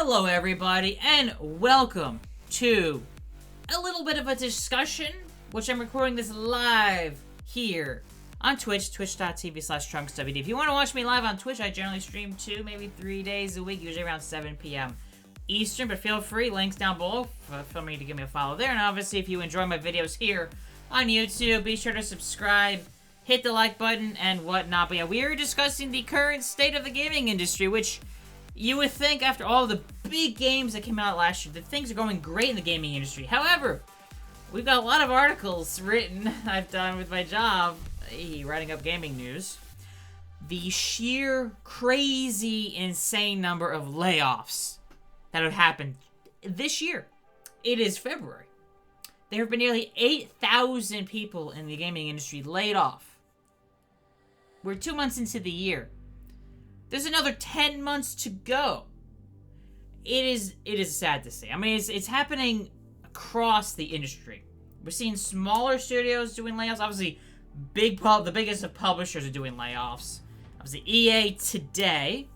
Hello everybody, and welcome to a little bit of a discussion, which I'm recording this live here on Twitch, twitch.tv/TrunksWD. If you want to watch me live on Twitch, I generally stream 2, maybe 3 days a week, usually around 7 p.m. Eastern, but feel free, links down below, feel free to give me a follow there, and obviously if you enjoy my videos here on YouTube, be sure to subscribe, hit the like button, and whatnot. But yeah, we are discussing the current state of the gaming industry, which you would think after all the big games that came out last year that things are going great in the gaming industry. However, we've got a lot of articles written I've done with my job, writing up gaming news. The sheer, crazy, insane number of layoffs that have happened this year. It is February. There have been nearly 8,000 people in the gaming industry laid off. We're 2 months into the year. There's another 10 months to go. It is sad to see. I mean, it's happening across the industry. We're seeing smaller studios doing layoffs. Obviously, the biggest of publishers are doing layoffs. Obviously, EA today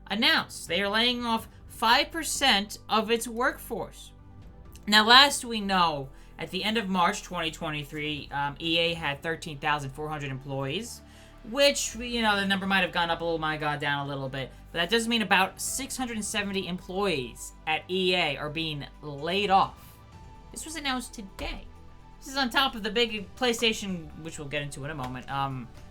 announced they are laying off 5% of its workforce. Now, last we know, at the end of March 2023, EA had 13,400 employees. Which, you know, the number might have gone up a little, might have gone down a little bit. But that does mean about 670 employees at EA are being laid off. This was announced today. This is on top of the big PlayStation, which we'll get into in a moment,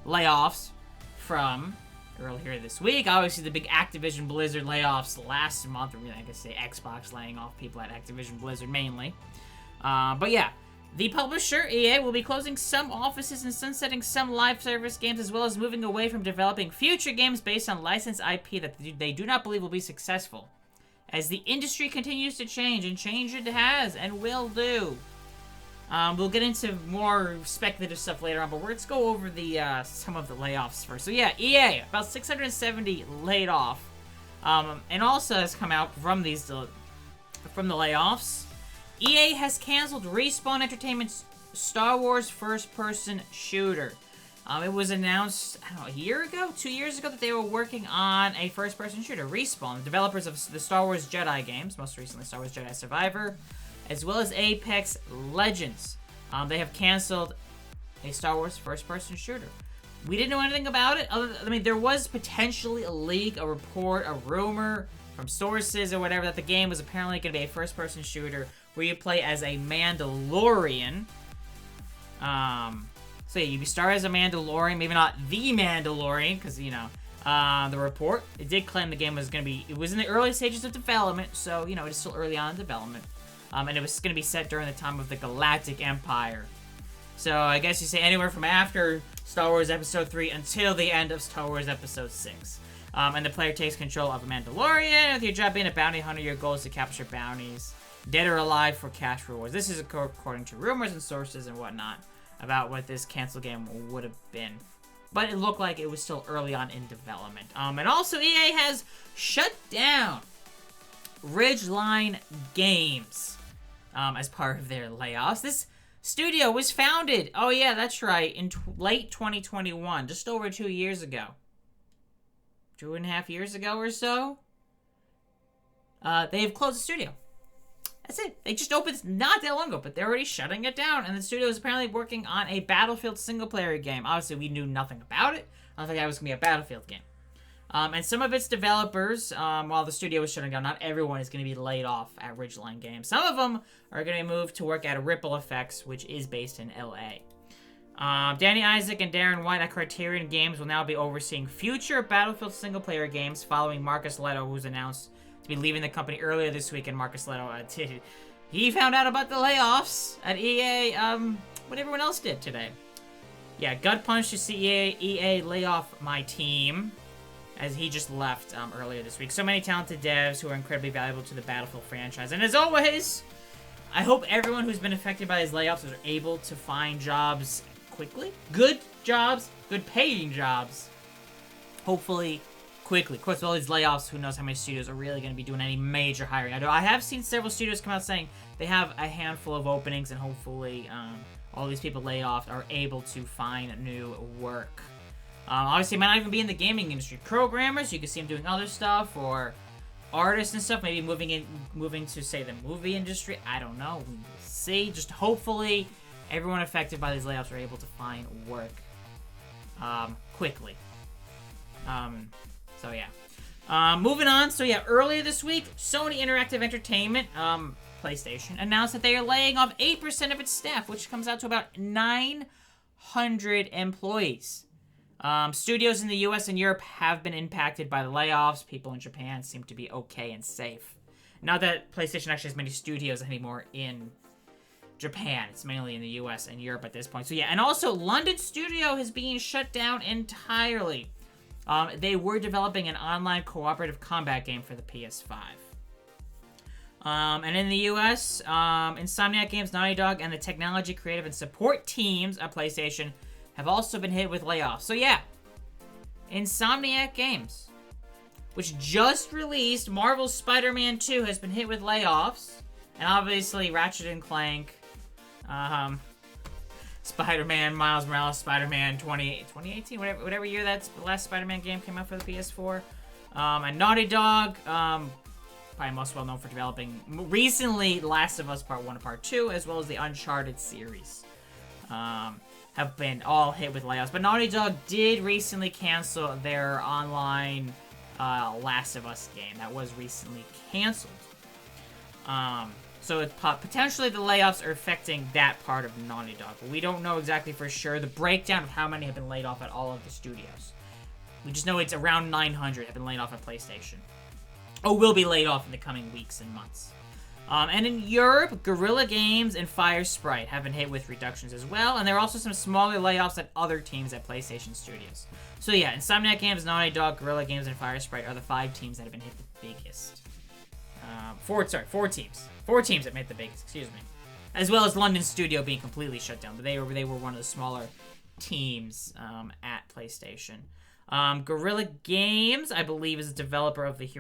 layoffs from earlier this week. Obviously, the big Activision Blizzard layoffs last month. Or really, I guess say Xbox laying off people at Activision Blizzard mainly. But yeah. The publisher, EA, will be closing some offices and sunsetting some live service games, as well as moving away from developing future games based on licensed IP that they do not believe will be successful. As the industry continues to change, and change it has, and will do. We'll get into more speculative stuff later on, but let's go over the some of the layoffs first. So yeah, EA, about 670 laid off. And also has come out from the layoffs. EA has canceled Respawn Entertainment's Star Wars first-person shooter. It was announced, I don't know, a year ago? 2 years ago that they were working on a first-person shooter. Respawn, the developers of the Star Wars Jedi games, most recently Star Wars Jedi Survivor, as well as Apex Legends. They have canceled a Star Wars first-person shooter. We didn't know anything about it. There was potentially a leak, a report, a rumor from sources or whatever that the game was apparently going to be a first-person shooter where you play as a Mandalorian. So yeah, you start as a Mandalorian, maybe not the Mandalorian, because, you know, the report, it did claim the game was going to be, it was in the early stages of development, so, you know, it is still early on in development. And it was going to be set during the time of the Galactic Empire. So I guess you say anywhere from after Star Wars Episode 3 until the end of Star Wars Episode 6. And the player takes control of a Mandalorian. With your job being a bounty hunter, your goal is to capture bounties, dead or alive, for cash rewards. This is according to rumors and sources and whatnot about what this canceled game would have been. But it looked like it was still early on in development. And also, EA has shut down Ridgeline Games as part of their layoffs. This studio was founded, oh yeah, that's right, in late 2021, just over 2 years ago. 2.5 years ago or so. They have closed the studio. That's it. They just opened not that long ago, but they're already shutting it down. And the studio is apparently working on a Battlefield single-player game. Obviously, we knew nothing about it. I don't think that was going to be a Battlefield game. And some of its developers, while the studio was shutting down, not everyone is going to be laid off at Ridgeline Games. Some of them are going to be moved to work at Ripple Effects, which is based in LA. Danny Isaac and Darren White at Criterion Games will now be overseeing future Battlefield single-player games following Marcus Leto, who's announced to be leaving the company earlier this week. And Marcus Leto, he found out about the layoffs at EA, what everyone else did today. Yeah, gut punch to see EA lay off my team, as he just left earlier this week. So many talented devs who are incredibly valuable to the Battlefield franchise. And as always, I hope everyone who's been affected by these layoffs is able to find jobs quickly. Good jobs, good paying jobs. Hopefully quickly. Of course, with all these layoffs, who knows how many studios are really going to be doing any major hiring. I have seen several studios come out saying they have a handful of openings, and hopefully all these people laid off are able to find new work. Obviously, it might not even be in the gaming industry. Programmers, you can see them doing other stuff, or artists and stuff, maybe moving to, say, the movie industry. I don't know. We will see. Just hopefully everyone affected by these layoffs are able to find work quickly. So yeah. Moving on. So yeah, earlier this week, Sony Interactive Entertainment, PlayStation, announced that they are laying off 8% of its staff, which comes out to about 900 employees. Studios in the US and Europe have been impacted by the layoffs. People in Japan seem to be okay and safe. Not that PlayStation actually has many studios anymore in Japan. It's mainly in the US and Europe at this point. So yeah, and also London studio is being shut down entirely. They were developing an online cooperative combat game for the PS5. And in the US, Insomniac Games, Naughty Dog, and the technology, creative, and support teams at PlayStation have also been hit with layoffs. So yeah, Insomniac Games, which just released Marvel's Spider-Man 2, has been hit with layoffs. And obviously Ratchet & Clank, Spider-Man, Miles Morales, Spider-Man 2018, whatever year that's the last Spider-Man game came out for the PS4. And Naughty Dog, probably most well known for developing recently Last of Us Part 1 and Part 2, as well as the Uncharted series. Have been all hit with layoffs. But Naughty Dog did recently cancel their online Last of Us game. That was recently canceled. So potentially the layoffs are affecting that part of Naughty Dog. But we don't know exactly for sure the breakdown of how many have been laid off at all of the studios. We just know it's around 900 have been laid off at PlayStation. Or will be laid off in the coming weeks and months. And in Europe, Guerrilla Games and Fire Sprite have been hit with reductions as well. And there are also some smaller layoffs at other teams at PlayStation Studios. So yeah, Insomniac Games, Naughty Dog, Guerrilla Games, and Fire Sprite are the 5 teams that have been hit the biggest. 4 teams. 4 teams that made the biggest, excuse me. As well as London Studio being completely shut down. But they were one of the smaller teams at PlayStation. Guerrilla Games, I believe, is the developer of the If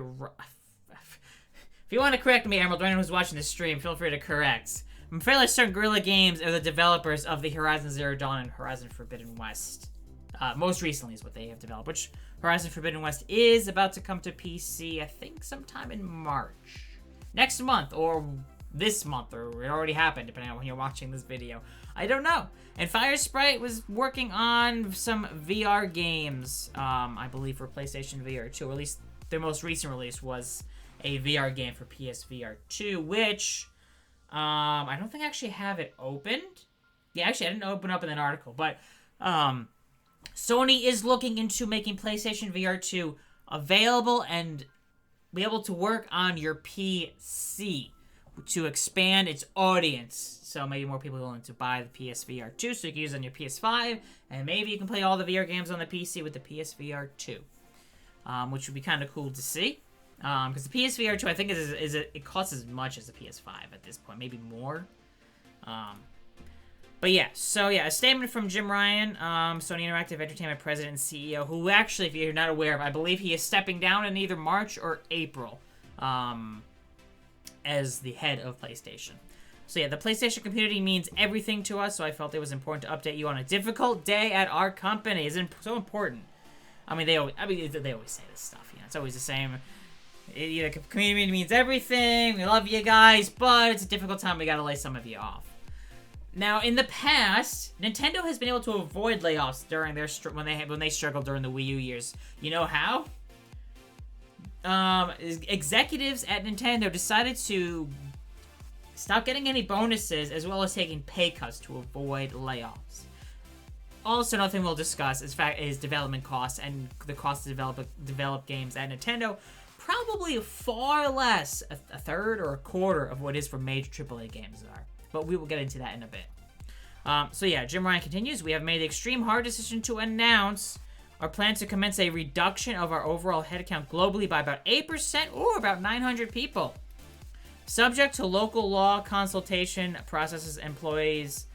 you want to correct me, Emerald, or anyone who's watching this stream, feel free to correct. I'm fairly certain Guerrilla Games are the developers of the Horizon Zero Dawn and Horizon Forbidden West. Most recently is what they have developed, which Horizon Forbidden West is about to come to PC, I think sometime in March. Next month, or this month, or it already happened, depending on when you're watching this video. I don't know. And Fire Sprite was working on some VR games, I believe, for PlayStation VR 2, or at least their most recent release was a VR game for PSVR 2, which I don't think I actually have it opened. Yeah, actually, I didn't open up in an article, but Sony is looking into making PlayStation VR 2 available and be able to work on your PC to expand its audience. So maybe more people are willing to buy the PSVR 2 so you can use it on your PS5, and maybe you can play all the VR games on the PC with the PSVR 2, which would be kind of cool to see. Because the PSVR 2, I think, it costs as much as the PS5 at this point, maybe more. But yeah, so yeah, a statement from Jim Ryan, Sony Interactive Entertainment President and CEO, who actually, if you're not aware of, I believe he is stepping down in either March or April as the head of PlayStation. So yeah, the PlayStation community means everything to us, so I felt it was important to update you on a difficult day at our company. It's so important. They always say this stuff, you know, it's always the same. The community means everything. We love you guys, but it's a difficult time. We gotta lay some of you off. Now, in the past, Nintendo has been able to avoid layoffs during their when they struggled during the Wii U years. You know how? Executives at Nintendo decided to stop getting any bonuses, as well as taking pay cuts to avoid layoffs. Also, another thing we'll discuss is development costs and the cost to develop games at Nintendo. Probably far less, a third or a quarter of what is for major AAA games are. But we will get into that in a bit. So yeah, Jim Ryan continues. We have made the extreme hard decision to announce our plan to commence a reduction of our overall headcount globally by about 8% or about 900 people. Subject to local law consultation processes, employees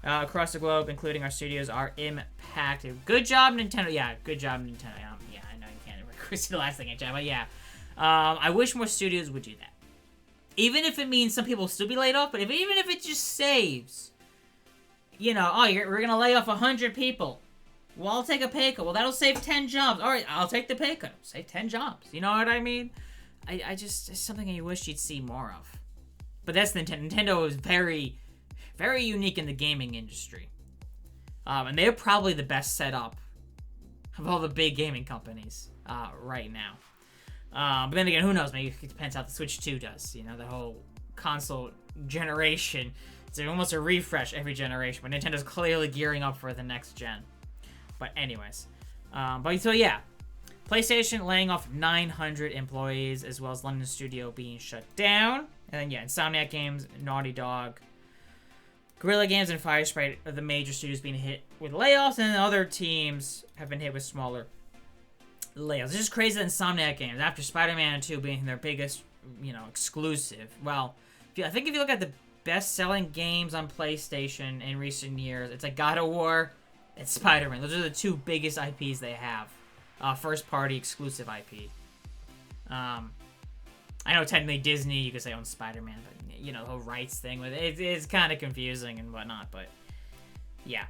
across the globe, including our studios, are impacted. Good job, Nintendo. Yeah, good job, Nintendo. Yeah, I know you can't request the last thing I chat, but yeah. I wish more studios would do that. Even if it means some people will still be laid off, but even if it just saves, you know, we're going to lay off 100 people. Well, I'll take a pay cut. Well, that'll save 10 jobs. All right, I'll take the pay cut. Save 10 jobs. You know what I mean? I just, it's something I wish you'd see more of. But that's Nintendo. Nintendo is very, very unique in the gaming industry. And they're probably the best set up of all the big gaming companies right now. But then again, who knows? Maybe it depends how the Switch 2 does. You know, the whole console generation. It's almost a refresh every generation. But Nintendo's clearly gearing up for the next gen. But anyways. So yeah. PlayStation laying off 900 employees, as well as London studio being shut down. And then, yeah, Insomniac Games, Naughty Dog, Guerrilla Games, and Firespray are the major studios being hit with layoffs, and other teams have been hit with smaller layoffs. It's just crazy that Insomniac Games, after Spider-Man 2 being their biggest, exclusive. Well, I think if you look at the best-selling games on PlayStation in recent years, it's like God of War and Spider-Man. Those are the two biggest IPs they have. First-party exclusive IP. I know technically Disney, you could say, owns Spider-Man, but, the whole rights thing with it, it's kind of confusing and whatnot, but, yeah.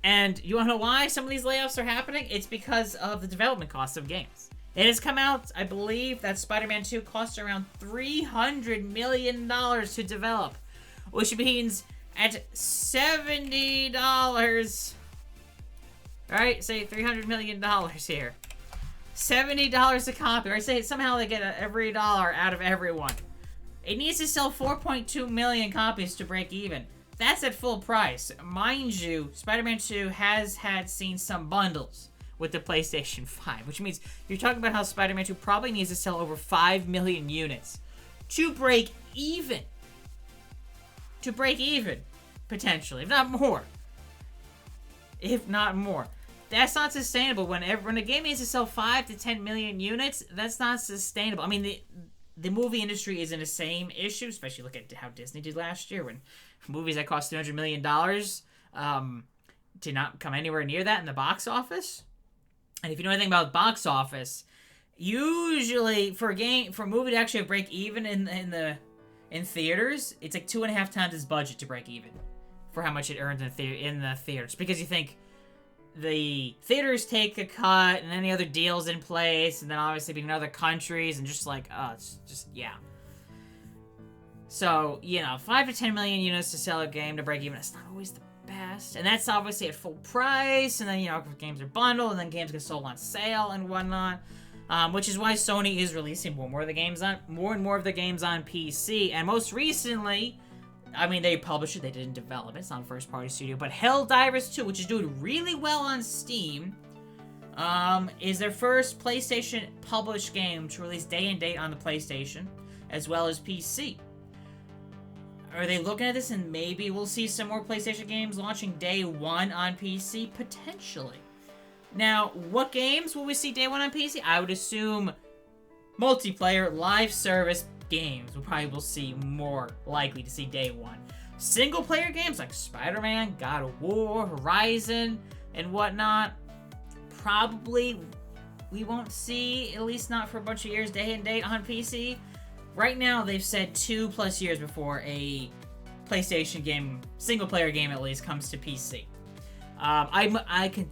And you want to know why some of these layoffs are happening? It's because of the development costs of games. It has come out, I believe, that Spider-Man 2 cost around $300 million to develop, which means at $70... Alright, say $300 million here. $70 a copy. Or say somehow they get every dollar out of everyone. It needs to sell 4.2 million copies to break even. That's at full price. Mind you, Spider-Man 2 has seen some bundles with the PlayStation 5. Which means you're talking about how Spider-Man 2 probably needs to sell over 5 million units to break even. To break even, potentially. If not more. If not more. That's not sustainable. When a game needs to sell 5 to 10 million units, that's not sustainable. I mean, the movie industry is in the same issue, especially look at how Disney did last year when movies that cost $300 million did not come anywhere near that in the box office. And if you know anything about box office, usually for a movie to actually break even in theaters, it's like 2.5 times its budget to break even for how much it earns in the theaters. Because you think the theaters take a cut and any other deals in place, and then obviously being in other countries, and just like, it's just, yeah. So, 5 to 10 million units to sell a game to break even, it's not always the best. And that's obviously at full price, and then, if games are bundled, and then games get sold on sale and whatnot. Which is why Sony is releasing more and more of the games on PC. And most recently, they published it, they didn't develop it, it's not a first-party studio, but Helldivers 2, which is doing really well on Steam, is their first PlayStation published game to release day and date on the PlayStation, as well as PC. Are they looking at this and maybe we'll see some more PlayStation games launching day one on PC? Potentially. Now, what games will we see day one on PC? I would assume multiplayer, live service games will see more likely to see day one. Single player games like Spider-Man, God of War, Horizon, and whatnot, probably we won't see, at least not for a bunch of years, day and date on PC. Right now, they've said 2+ years before a PlayStation game, single player game at least, comes to PC. I can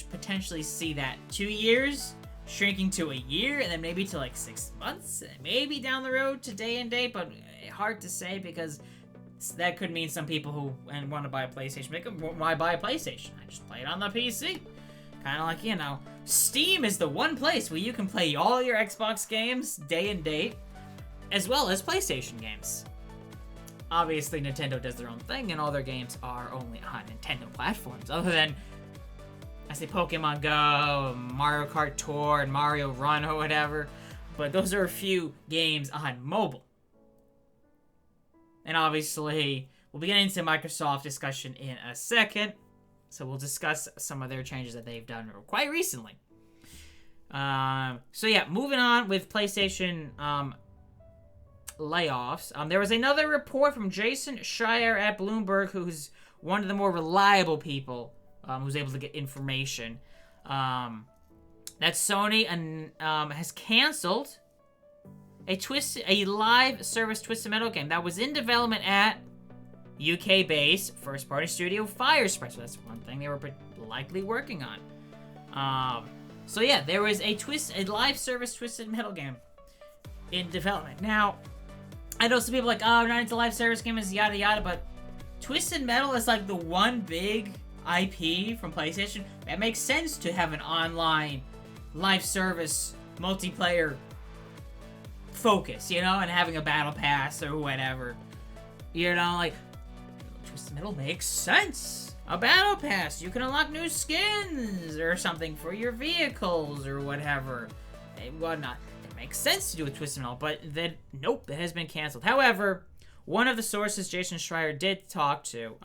potentially see that 2 years shrinking to a year, and then maybe to like 6 months, and maybe down the road to day and date, but hard to say because that could mean some people who want to buy a PlayStation, why buy a PlayStation? I just play it on the PC. Kind of like, Steam is the one place where you can play all your Xbox games day and date, as well as PlayStation games. Obviously, Nintendo does their own thing, and all their games are only on Nintendo platforms, other than, I say Pokemon Go, Mario Kart Tour, and Mario Run, or whatever. But those are a few games on mobile. And obviously, we'll be getting into Microsoft discussion in a second. So we'll discuss some of their changes that they've done quite recently. So yeah, moving on with PlayStation layoffs. There was another report from Jason Schreier at Bloomberg, who's one of the more reliable people who's able to get information. That Sony has canceled a live service Twisted Metal game that was in development at UK-based first-party studio Firespray. So that's one thing they were likely working on. So yeah, there was a live service Twisted Metal game in development. Now, I know some people are like, oh, not into live service games, yada yada, but Twisted Metal is like the one big IP from PlayStation that makes sense to have an online live service multiplayer focus, you know, and having a battle pass or whatever. You know, like, Twisted Metal makes sense. A battle pass, you can unlock new skins or something for your vehicles or whatever and whatnot. It makes sense to do with Twisted Metal, but then, nope, it has been canceled. However, one of the sources Jason Schreier did talk to,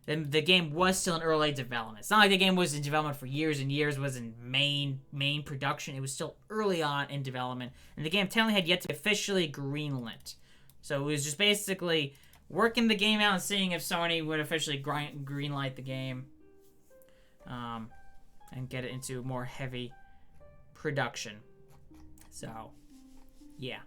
the game was still in early development. It's not like the game was in development for years and years, was in main production. It was still early on in development, and the game technically had yet to be officially greenlit. So it was just basically working the game out and seeing if Sony would officially greenlight the game, and get it into more heavy production. So, yeah.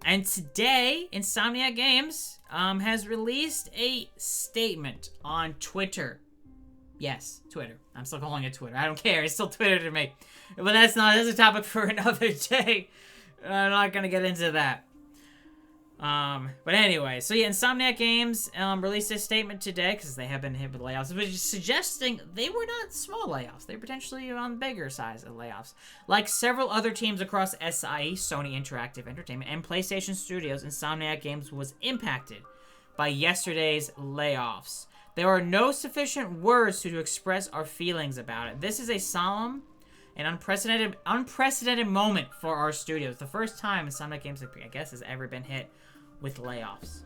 And today, Insomniac Games has released a statement on Twitter. Yes, Twitter. I'm still calling it Twitter. I don't care. It's still Twitter to me. But that's a topic for another day. I'm not going to get into that. But anyway, so yeah, Insomniac Games released a statement today because they have been hit with layoffs, but suggesting they were not small layoffs. They were potentially on the bigger size of layoffs. Like several other teams across SIE, Sony Interactive Entertainment, and PlayStation Studios, Insomniac Games was impacted by yesterday's layoffs. There are no sufficient words to express our feelings about it. This is a solemn and unprecedented moment for our studios. The first time Insomniac Games, I guess, has ever been hit with layoffs.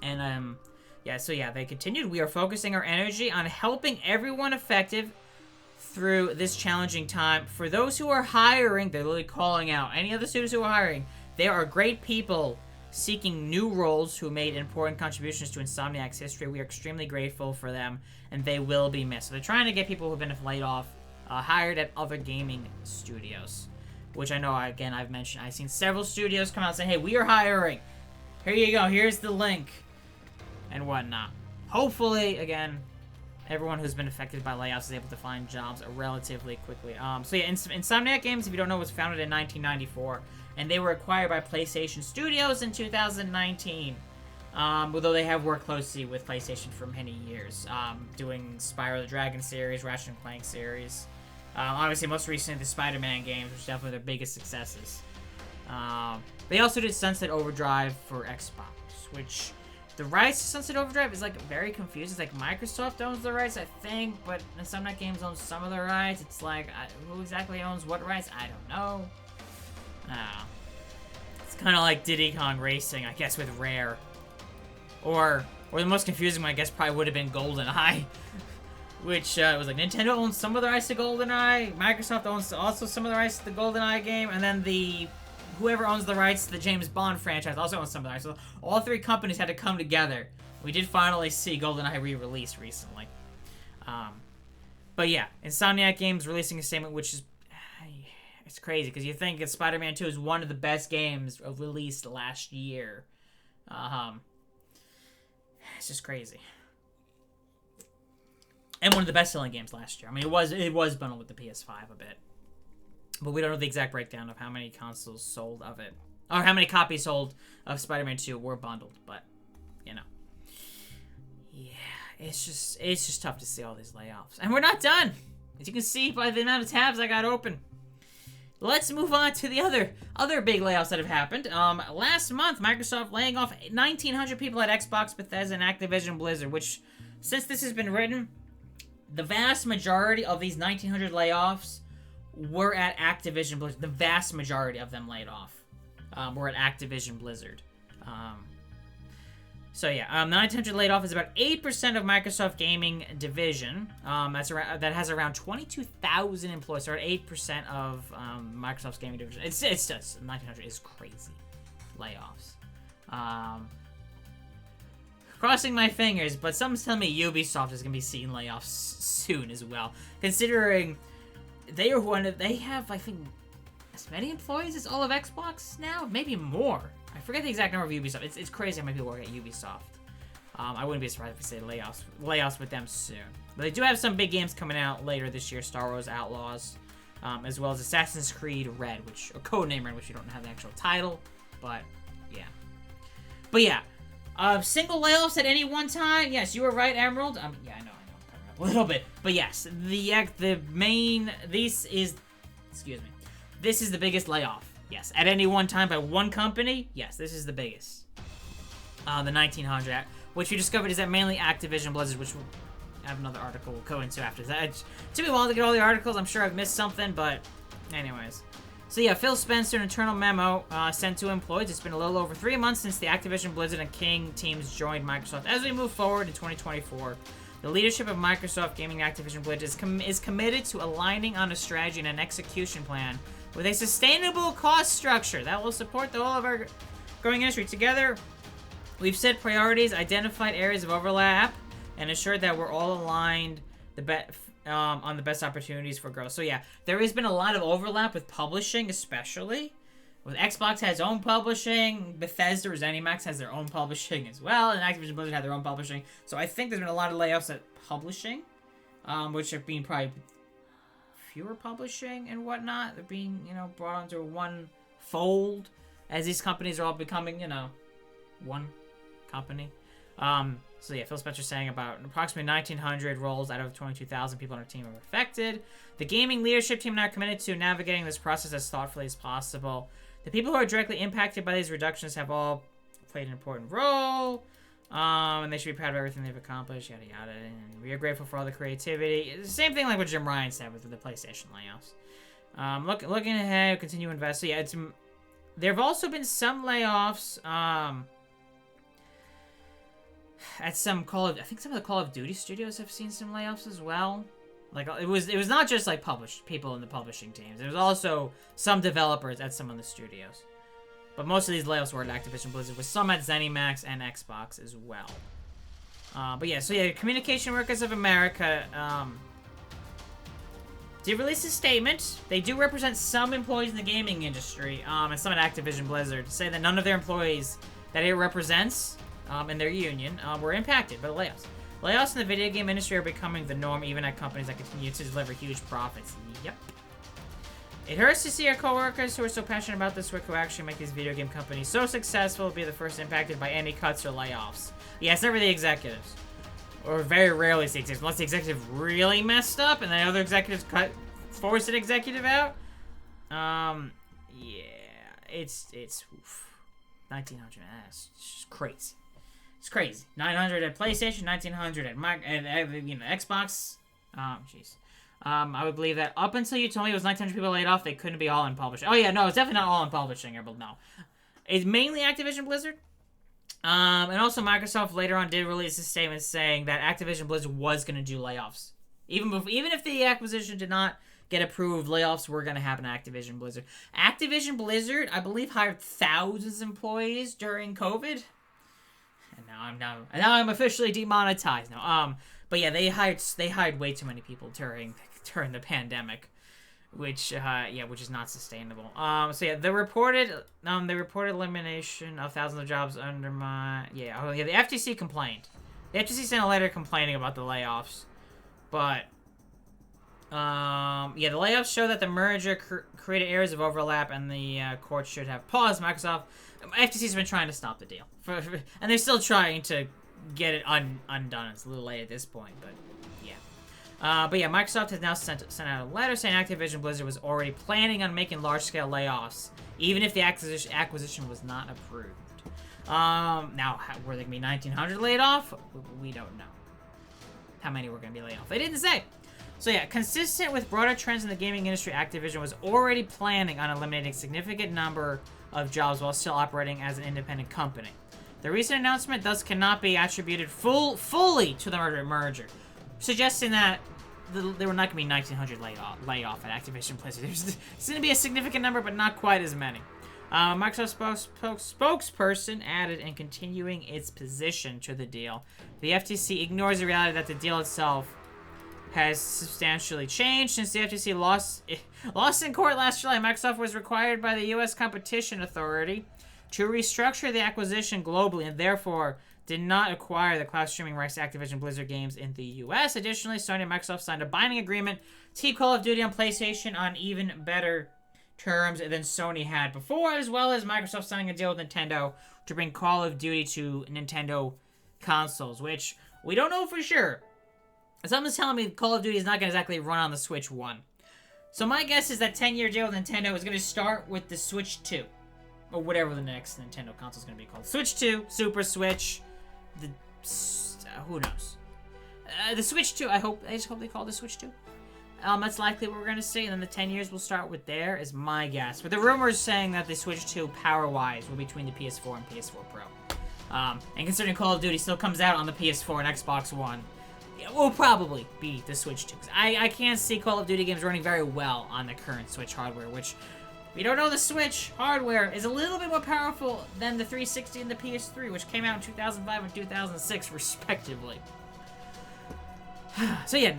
And, they continued. We are focusing our energy on helping everyone affected through this challenging time. For those who are hiring, they're literally calling out any other students who are hiring. There are great people seeking new roles who made important contributions to Insomniac's history. We are extremely grateful for them, and they will be missed. So they're trying to get people who've been laid off hired at other gaming studios, which I know, again, I've mentioned. I've seen several studios come out and say, hey, we are hiring. Here you go. Here's the link and whatnot. Hopefully, again, everyone who's been affected by layoffs is able to find jobs relatively quickly. Insomniac Games, if you don't know, was founded in 1994, and they were acquired by PlayStation Studios in 2019. Although they have worked closely with PlayStation for many years, doing Spyro the Dragon series, Ratchet & Clank series. Obviously, most recently, the Spider-Man games, which are definitely their biggest successes. They also did Sunset Overdrive for Xbox, which the rights to Sunset Overdrive is, like, very confusing. It's like Microsoft owns the rights, I think, but Insomniac Games owns some of the rights. It's like, who exactly owns what rights? I don't know. It's kind of like Diddy Kong Racing, I guess, with Rare. Or the most confusing one, I guess, probably would have been GoldenEye. Which was like, Nintendo owns some of the rights to GoldenEye, Microsoft owns also some of the rights to the GoldenEye game, and then whoever owns the rights to the James Bond franchise also owns some of the rights. So all three companies had to come together. We did finally see GoldenEye re-released recently. But yeah, Insomniac Games releasing a statement, which is, it's crazy, because you think Spider-Man 2 is one of the best games released last year. It's just crazy. And one of the best-selling games last year. I mean, it was bundled with the PS5 a bit. But we don't know the exact breakdown of how many consoles sold of it. Or how many copies sold of Spider-Man 2 were bundled. But, you know. Yeah, it's just tough to see all these layoffs. And we're not done! As you can see by the amount of tabs I got open. Let's move on to the other big layoffs that have happened. Last month, Microsoft laying off 1,900 people at Xbox, Bethesda, and Activision Blizzard, which, since this has been written, the vast majority of these 1,900 layoffs were at Activision Blizzard. The vast majority of them laid off were at Activision Blizzard. So yeah, 1,900 laid off is about 8% of Microsoft Gaming Division. That has around 22,000 employees. So 8% of Microsoft's Gaming Division. It's just 1,900 is crazy layoffs. Crossing my fingers, but someone's telling me Ubisoft is gonna be seeing layoffs soon as well, considering they have, I think, as many employees as all of Xbox now, maybe more. I forget the exact number of Ubisoft. It's crazy how many people work at Ubisoft. I wouldn't be surprised if we say layoffs with them soon. But they do have some big games coming out later this year. Star Wars Outlaws, as well as Assassin's Creed Red, or Codename Red, which we don't have the actual title, but yeah. But yeah, single layoffs at any one time. Yes, you were right, Emerald. Yeah, I know, I'm covering up a little bit, but yes, this is the biggest layoff. Yes, at any one time by one company. Yes, this is the biggest. The 1900, which we discovered is that mainly Activision Blizzard, which we'll have another article we'll go into after that. It took me a while to get all the articles. I'm sure I've missed something, but anyways. So yeah, Phil Spencer, an internal memo sent to employees. It's been a little over 3 months since the Activision Blizzard and King teams joined Microsoft. As we move forward in 2024, the leadership of Microsoft Gaming and Activision Blizzard is committed to aligning on a strategy and an execution plan with a sustainable cost structure that will support the whole of our growing industry. Together, we've set priorities, identified areas of overlap, and ensured that we're all aligned on the best opportunities for growth. So yeah, there has been a lot of overlap with publishing, especially. With Xbox has its own publishing, Bethesda or ZeniMax has their own publishing as well, and Activision Blizzard had their own publishing. So I think there's been a lot of layoffs at publishing, which have been probably fewer publishing and whatnot. They're being, brought onto one fold as these companies are all becoming, one company. So yeah, Phil Spencer saying about approximately 1,900 roles out of 22,000 people on our team are affected. The gaming leadership team and I are committed to navigating this process as thoughtfully as possible. The people who are directly impacted by these reductions have all played an important role. And they should be proud of everything they've accomplished, yada yada. And we are grateful for all the creativity. It's the same thing like what Jim Ryan said with the PlayStation layoffs. Looking ahead, continue to invest. So yeah, there have also been some layoffs. At some I think some of the Call of Duty studios have seen some layoffs as well. Like it was not just like published people in the publishing teams. There was also some developers at some of the studios. But most of these layoffs were at Activision Blizzard, with some at ZeniMax and Xbox as well. But yeah, so yeah, Communication Workers of America did release a statement. They do represent some employees in the gaming industry, and some at Activision Blizzard, to say that none of their employees that it represents in their union were impacted by the layoffs. Layoffs in the video game industry are becoming the norm, even at companies that continue to deliver huge profits. Yep. It hurts to see our coworkers who are so passionate about this work, who actually make these video game companies so successful, be the first impacted by any cuts or layoffs. Yeah, it's never the executives. Or very rarely it's the executives, unless the executive really messed up and the other executives forced an executive out. Yeah, it's oof. 1,900, that's just crazy. It's crazy. 900 at PlayStation, 1,900 at Xbox. Jeez. I would believe that up until you told me it was 1,900 people laid off, they couldn't be all in publishing. Oh yeah, no, it's definitely not all in publishing, but no. It's mainly Activision Blizzard. And also Microsoft later on did release a statement saying that Activision Blizzard was going to do layoffs. Even if the acquisition did not get approved, layoffs were going to happen at Activision Blizzard. Activision Blizzard, I believe, hired thousands of employees during COVID. And now I'm officially demonetized now. But yeah, they hired way too many people during the pandemic, which is not sustainable. So yeah, the reported elimination of thousands of jobs the FTC complained. The FTC sent a letter complaining about the layoffs, but the layoffs show that the merger created areas of overlap, and the court should have paused. FTC's been trying to stop the deal, and they're still trying to get it undone. It's a little late at this point, but yeah. Microsoft has now sent out a letter saying Activision Blizzard was already planning on making large-scale layoffs, even if the acquisition was not approved. Now, were there going to be 1,900 laid off? We don't know how many were going to be laid off. They didn't say. So yeah, consistent with broader trends in the gaming industry, Activision was already planning on eliminating a significant number of jobs while still operating as an independent company. The recent announcement thus cannot be attributed fully to the merger, suggesting that there were not going to be 1,900 layoff at Activision Blizzard. There's going to be a significant number, but not quite as many. Microsoft spokesperson added, in continuing its position to the deal, the FTC ignores the reality that the deal itself has substantially changed since the FTC lost in court last July. Microsoft was required by the U.S. Competition Authority to restructure the acquisition globally, and therefore did not acquire the cloud streaming rights to Activision Blizzard games in the US. Additionally, Sony and Microsoft signed a binding agreement to keep Call of Duty on PlayStation on even better terms than Sony had before, as well as Microsoft signing a deal with Nintendo to bring Call of Duty to Nintendo consoles, which we don't know for sure. Something's telling me Call of Duty is not going to exactly run on the Switch 1. So my guess is that 10-year deal with Nintendo is going to start with the Switch 2. Or whatever the next Nintendo console is going to be called. Switch 2, Super Switch, who knows? The Switch 2, I just hope they call it the Switch 2. That's likely what we're going to see, and then the 10 years will start with there, is my guess. But the rumors saying that the Switch 2, power-wise, will be between the PS4 and PS4 Pro. And considering Call of Duty still comes out on the PS4 and Xbox One, it will probably be the Switch 2. I can't see Call of Duty games running very well on the current Switch hardware, which, if you don't know, the Switch hardware is a little bit more powerful than the 360 and the PS3, which came out in 2005 and 2006, respectively. So yeah.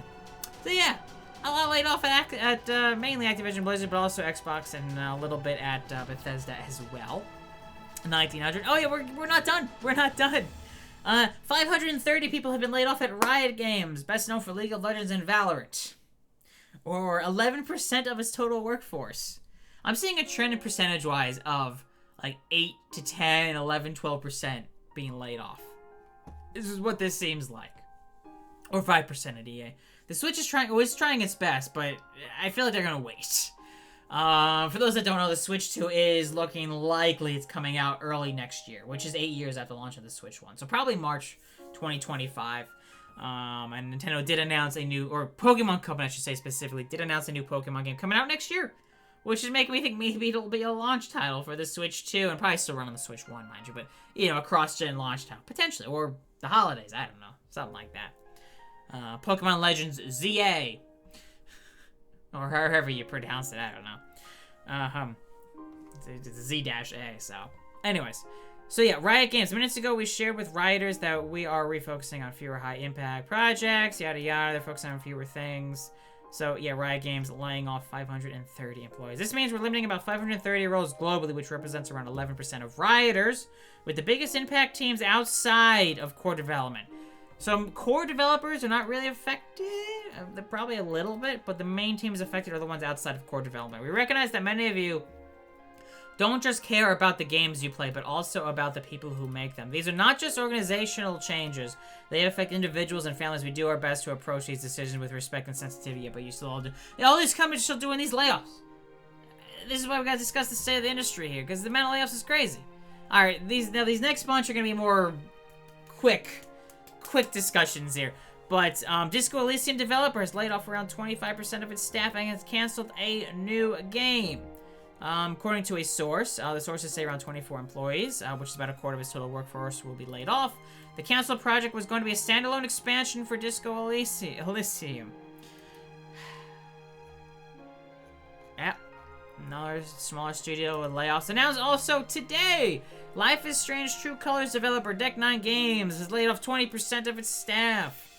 A lot laid off at mainly Activision Blizzard, but also Xbox and a little bit at Bethesda as well. 1900. Oh yeah, we're not done. We're not done. 530 people have been laid off at Riot Games, best known for League of Legends and Valorant, or 11% of its total workforce. I'm seeing a trend in percentage-wise of like 8 to 10, 11, 12% being laid off. This is what this seems like. Or 5% at EA. The Switch is trying its best, but I feel like they're gonna wait. For those that don't know, the Switch 2 is looking likely it's coming out early next year, which is 8 years after the launch of the Switch 1. So probably March 2025. And Nintendo did announce a new, or Pokemon Company, I should say specifically, did announce a new Pokemon game coming out next year, which is making me think maybe it'll be a launch title for the Switch 2, and probably still run on the Switch 1, mind you, but, you know, a cross-gen launch title, potentially, or the holidays, I don't know, something like that. Pokemon Legends ZA, or however you pronounce it, I don't know. Z-A, so. Anyways, so yeah, Riot Games. Minutes ago, we shared with Rioters that we are refocusing on fewer high-impact projects, yada yada, they're focusing on fewer things. So yeah, Riot Games laying off 530 employees. This means we're limiting about 530 roles globally, which represents around 11% of Rioters, with the biggest impact teams outside of core development. So core developers are not really affected. They're probably a little bit, but the main teams affected are the ones outside of core development. We recognize that many of you don't just care about the games you play, but also about the people who make them. These are not just organizational changes. They affect individuals and families. We do our best to approach these decisions with respect and sensitivity, but you still all do. All these companies are still doing these layoffs. This is why we got to discuss the state of the industry here, because the amount of layoffs is crazy. All right, these next bunch are going to be more quick discussions here. But Disco Elysium developers laid off around 25% of its staff and has canceled a new game. According to a source, the sources say around 24 employees, which is about a quarter of its total workforce, will be laid off. The canceled project was going to be a standalone expansion for Disco Elysium. Yeah, another smaller studio with layoffs announced also today. Life is Strange True Colors developer Deck9 Games has laid off 20% of its staff.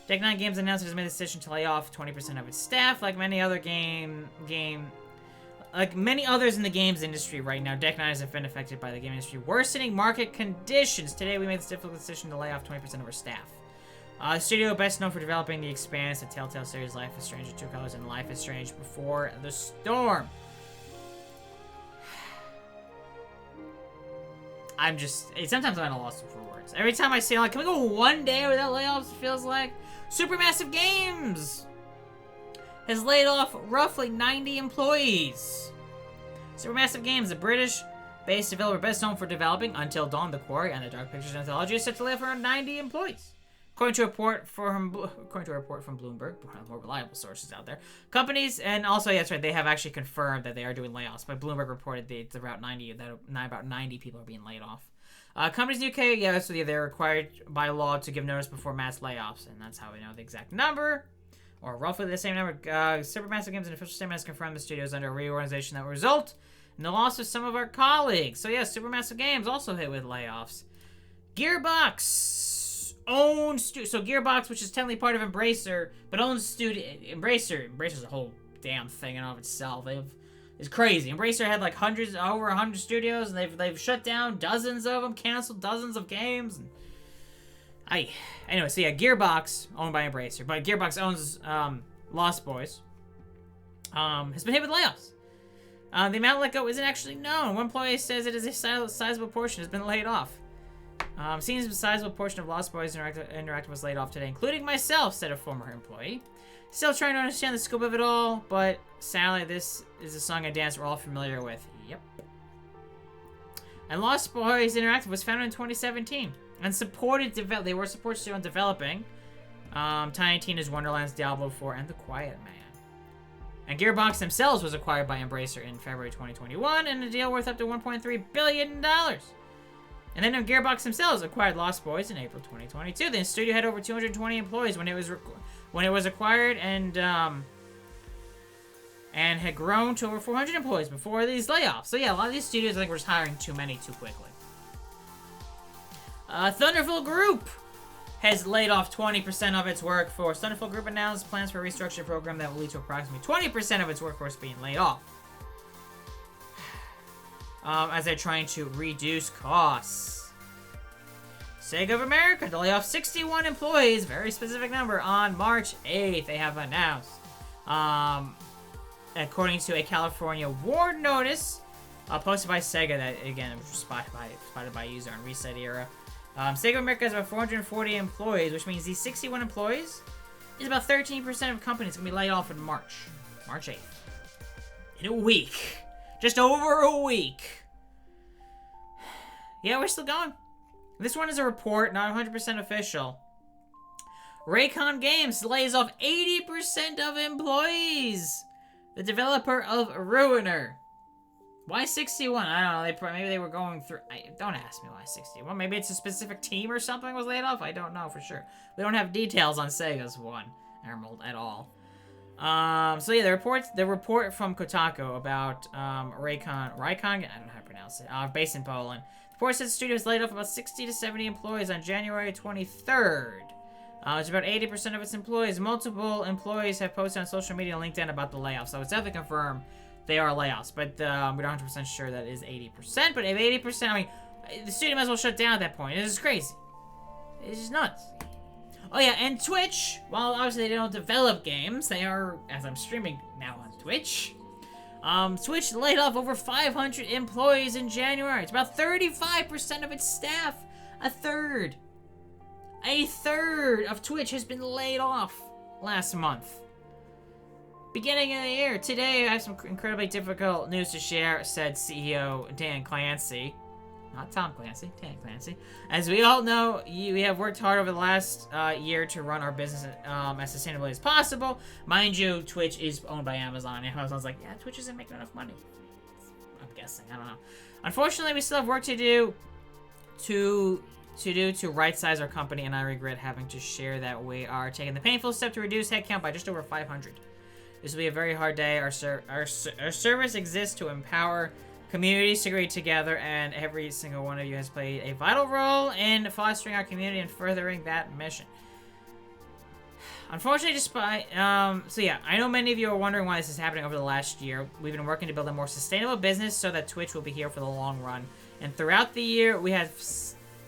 Deck9 Games announced it has made the decision to lay off 20% of its staff. Like many others in the games industry right now, Deck9 has been affected by the game industry worsening market conditions. Today, we made this difficult decision to lay off 20% of our staff. The studio best known for developing The Expanse, the Telltale series Life is Strange True Colors, and Life is Strange Before the Storm. Sometimes I'm at a loss for words. Every time I say, like, can we go one day without layoffs, it feels like. Supermassive Games has laid off roughly 90 employees. Supermassive Games, a British-based developer best known for developing Until Dawn, The Quarry, and the Dark Pictures anthology, is set to lay off around 90 employees. According to a report from Bloomberg, one of the more reliable sources out there, companies, and also, yeah, that's right, they have actually confirmed that they are doing layoffs, but Bloomberg reported that about 90 people are being laid off. Companies in the UK, yeah, so they're required by law to give notice before mass layoffs, and that's how we know the exact number, or roughly the same number. Supermassive Games, an official statement, has confirmed the studio is under a reorganization that will result in the loss of some of our colleagues. So yeah, Supermassive Games also hit with layoffs. Gearbox owns so Gearbox, which is technically part of Embracer, but owns Embracer's a whole damn thing in and of itself. It's crazy. Embracer had like over 100 studios, and they've shut down dozens of them, canceled dozens of games. And Anyway, so yeah, Gearbox, owned by Embracer, but Gearbox owns Lost Boys, has been hit with layoffs. The amount let go isn't actually known. One employee says it is a sizable portion has been laid off. Seems a sizable portion of Lost Boys Interactive was laid off today, including myself, said a former employee. Still trying to understand the scope of it all, but sadly, this is a song and dance we're all familiar with. Yep. And Lost Boys Interactive was founded in 2017 and supported they were supported still on developing Tiny Tina's Wonderlands, Diablo 4, and The Quiet Man. And Gearbox themselves was acquired by Embracer in February 2021 in a deal worth up to $1.3 billion. And then Gearbox themselves acquired Lost Boys in April 2022. The studio had over 220 employees when it was acquired, and had grown to over 400 employees before these layoffs. So yeah, a lot of these studios I think were just hiring too many too quickly. Thunderful Group has laid off 20% of its workforce. Thunderful Group announced plans for a restructuring program that will lead to approximately 20% of its workforce being laid off. As they're trying to reduce costs. Sega of America to lay off 61 employees, very specific number, on March 8th, they have announced. According to a California Ward notice posted by Sega that, again, was spotted by a user on Reset Era. Sega of America has about 440 employees, which means these 61 employees is about 13% of companies going to be laid off in March 8th. In a week. Just over a week. Yeah, we're still going. This one is a report, not 100% official. Raycon Games lays off 80% of employees. The developer of Ruiner. Why 61? I don't know. Maybe they were going through... don't ask me why 61. Maybe it's a specific team or something was laid off. I don't know for sure. We don't have details on Sega's one, Emerald, at all. So yeah, the report from Kotaku about Raycon, I don't know how to pronounce it, based in Poland. The report says the studio has laid off about 60 to 70 employees on January 23rd. It's about 80% of its employees. Multiple employees have posted on social media and LinkedIn about the layoffs, so it's definitely confirmed they are layoffs, but we're not 100% sure that is 80%. But if 80%, I mean, the studio might as well shut down at that point. This is crazy. It's just nuts. Oh yeah, and Twitch, while obviously they don't develop games, they are, as I'm streaming now on Twitch, Twitch laid off over 500 employees in January. It's about 35% of its staff. A third of Twitch has been laid off last month. Beginning of the year. Today, I have some incredibly difficult news to share, said CEO Dan Clancy. Not Tom Clancy, Dan Clancy. As we all know, we have worked hard over the last year to run our business as sustainably as possible. Mind you, Twitch is owned by Amazon. And Amazon's like, yeah, Twitch isn't making enough money. I'm guessing. I don't know. Unfortunately, we still have work to do to right-size our company, and I regret having to share that we are taking the painful step to reduce headcount by just over 500. This will be a very hard day. Our service exists to empower communities to agree together, and every single one of you has played a vital role in fostering our community and furthering that mission. Unfortunately, despite... so yeah, I know many of you are wondering why this is happening over the last year. We've been working to build a more sustainable business so that Twitch will be here for the long run. And throughout the year, we have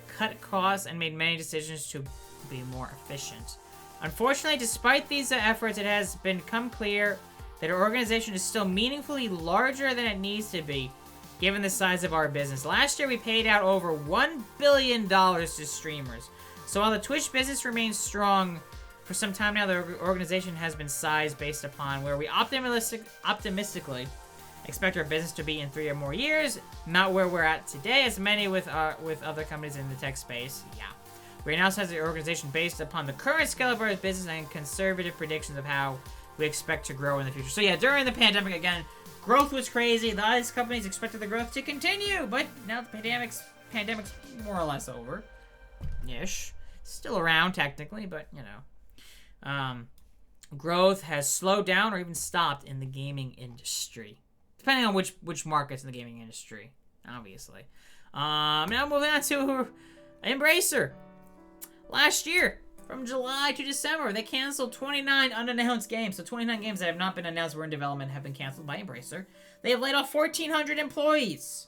cut costs and made many decisions to be more efficient. Unfortunately, despite these efforts, it has become clear that our organization is still meaningfully larger than it needs to be, given the size of our business. Last year, we paid out over $1 billion to streamers. So while the Twitch business remains strong, for some time now, the organization has been sized based upon where we optimistically expect our business to be in 3 or more years, not where we're at today, as many with other companies in the tech space. Yeah. We announced as the organization based upon the current scale of our business and conservative predictions of how we expect to grow in the future. So yeah, during the pandemic, again, growth was crazy. These companies expected the growth to continue, but now the pandemic's more or less over. Ish. Still around, technically, but, you know. Growth has slowed down or even stopped in the gaming industry. Depending on which markets in the gaming industry, obviously. Now moving on to Embracer. Last year, from July to December, they canceled 29 unannounced games. So 29 games that have not been announced were in development have been canceled by Embracer. They have laid off 1,400 employees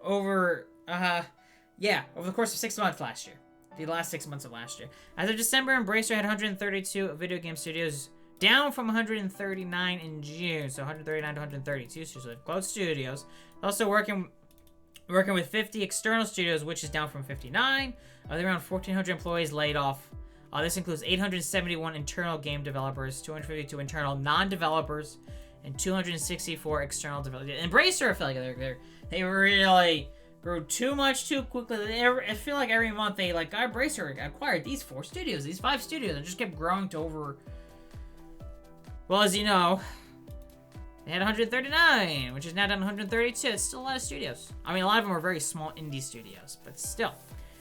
over the course of 6 months last year. the last 6 months of last year. As of December, Embracer had 132 video game studios, down from 139 in June. So 139 to 132, so they've closed studios. Also working with 50 external studios, which is down from 59. There are around 1,400 employees laid off. This includes 871 internal game developers, 252 internal non-developers, and 264 external developers. Embracer, I feel like they really grew too much too quickly. I feel like every month they Embracer acquired these 4 studios, these 5 studios, and just kept growing to over. Well, as you know, they had 139, which is now down to 132. It's still a lot of studios. I mean, a lot of them are very small indie studios, but still.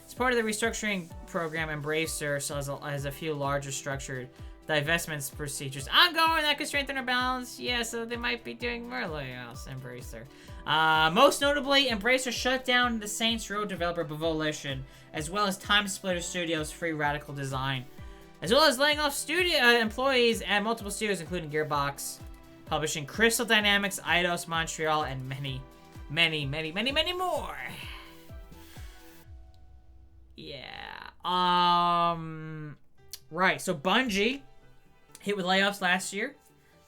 As part of the restructuring program, Embracer still has a few larger structured divestments procedures ongoing that could strengthen our balance. Yeah, so they might be doing more layoffs, Embracer. Most notably, Embracer shut down the Saints Row developer Volition, as well as Time Splitter Studios' Free Radical Design, as well as laying off studio employees at multiple studios, including Gearbox Publishing, Crystal Dynamics, Eidos Montreal, and many, many, many, many, many more. Yeah. Right. So Bungie hit with layoffs last year.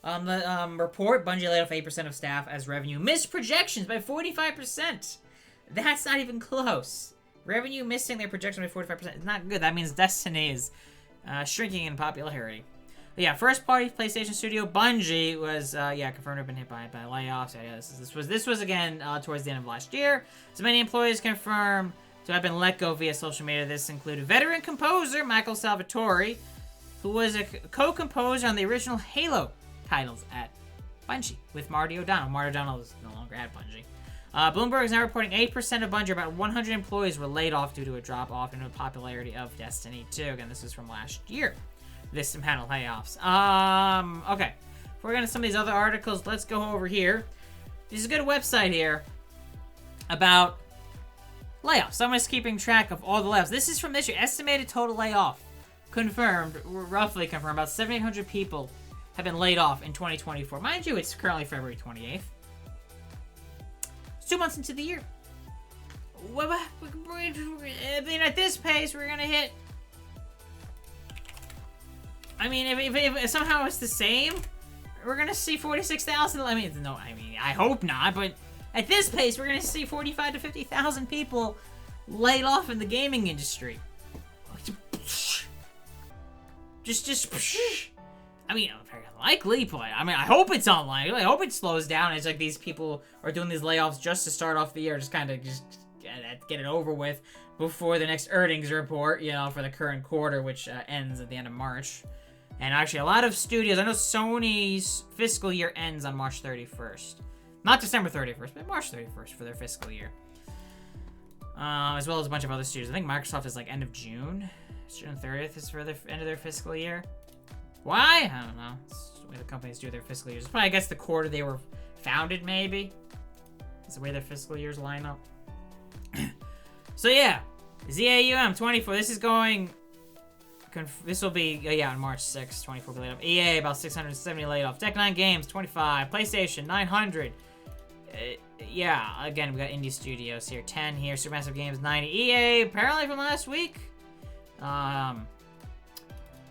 The report, Bungie laid off 8% of staff as revenue missed projections by 45%. That's not even close. Revenue missing their projections by 45% is not good. That means Destiny is shrinking in popularity. But yeah, first party PlayStation studio Bungie was confirmed to have been hit by layoffs. Yeah, this was again towards the end of last year. So many employees confirmed to have been let go via social media. This included veteran composer Michael Salvatore, who was a co-composer on the original Halo titles at Bungie with Marty O'Donnell. Marty O'Donnell is no longer at Bungie. Bloomberg is now reporting 8% of Bungie, about 100 employees were laid off due to a drop-off in the popularity of Destiny 2. Again, this is from last year. This panel layoffs. Okay. Before we get into some of these other articles, let's go over here. There's a good website here about layoffs. Someone's keeping track of all the layoffs. This is from this year. Estimated total layoff. Confirmed, roughly confirmed, about 7,800 people have been laid off in 2024. Mind you, it's currently February 28th. It's 2 months into the year. I mean, at this pace, we're gonna hit. I mean, if somehow it's the same, we're gonna see 46,000. I hope not, but at this pace, we're gonna see 45 to 50,000 people laid off in the gaming industry. I mean, very likely, but I mean, I hope it's unlikely. I hope it slows down. It's like these people are doing these layoffs just to start off the year, just get it over with before the next earnings report, for the current quarter, which ends at the end of March. And actually, a lot of studios, I know Sony's fiscal year ends on March 31st. Not December 31st, but March 31st for their fiscal year. As well as a bunch of other studios. I think Microsoft is end of June. June 30th is for the end of their fiscal year. Why? I don't know. It's the way the companies do their fiscal years. It's probably, I guess, the quarter they were founded, maybe. It's the way their fiscal years line up. So, yeah. ZAUM 24. This is going. This will be, on March 6th, 24 laid off. EA, about 670 laid off. Tech 9 Games, 25. PlayStation, 900. Again, we got indie studios here. 10 here. Supermassive Games, 90. EA, apparently from last week. And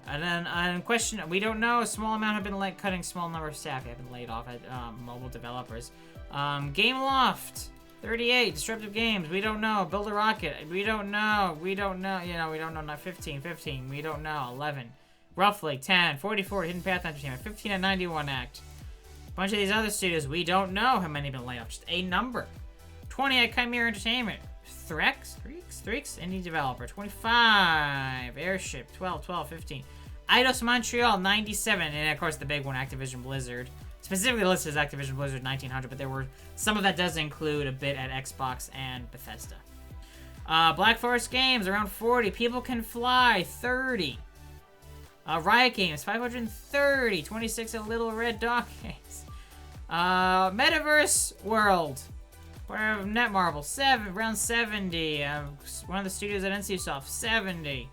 then, question, we don't know. A small amount have been cutting small number of staff have been laid off at mobile developers. Gameloft, 38. Disruptive Games, we don't know. Build a Rocket, we don't know. We don't know. We don't know. Not 15. We don't know. 11. Roughly 10. 44. Hidden Path Entertainment. 15 at 91 Act. A bunch of these other studios, we don't know how many have been laid off. Just a number. 20 at Chimera Entertainment. Threx, indie developer. 25. Airship, 12, 15. Eidos Montreal, 97. And of course, the big one, Activision Blizzard. Specifically listed as Activision Blizzard 1900, but there were some of that does include a bit at Xbox and Bethesda. Black Forest Games, around 40. People Can Fly, 30. Riot Games, 530. 26 at Little Red Dog Games. Metaverse World. Netmarble, around 70. One of the studios at NCSoft, 70.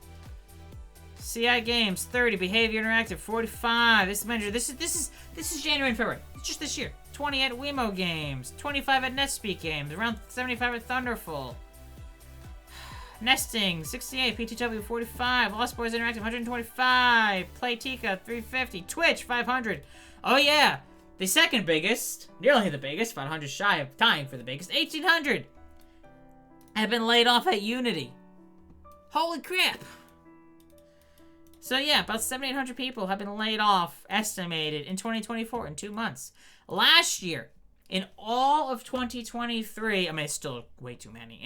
CI Games, 30. Behavior Interactive, 45. This is January and February. It's just this year. 20 at Wemo Games, 25 at NetSpeak Games, around 75 at Thunderful. Nesting, 68. PTW, 45. Lost Boys Interactive, 125. Playtika, 350. Twitch, 500. Oh, yeah. The second biggest, nearly the biggest, 500 shy of tying for the biggest, 1,800 have been laid off at Unity. Holy crap. So, yeah, about 7,800 people have been laid off, estimated, in 2024 in 2 months. Last year, in all of 2023, I mean, it's still way too many.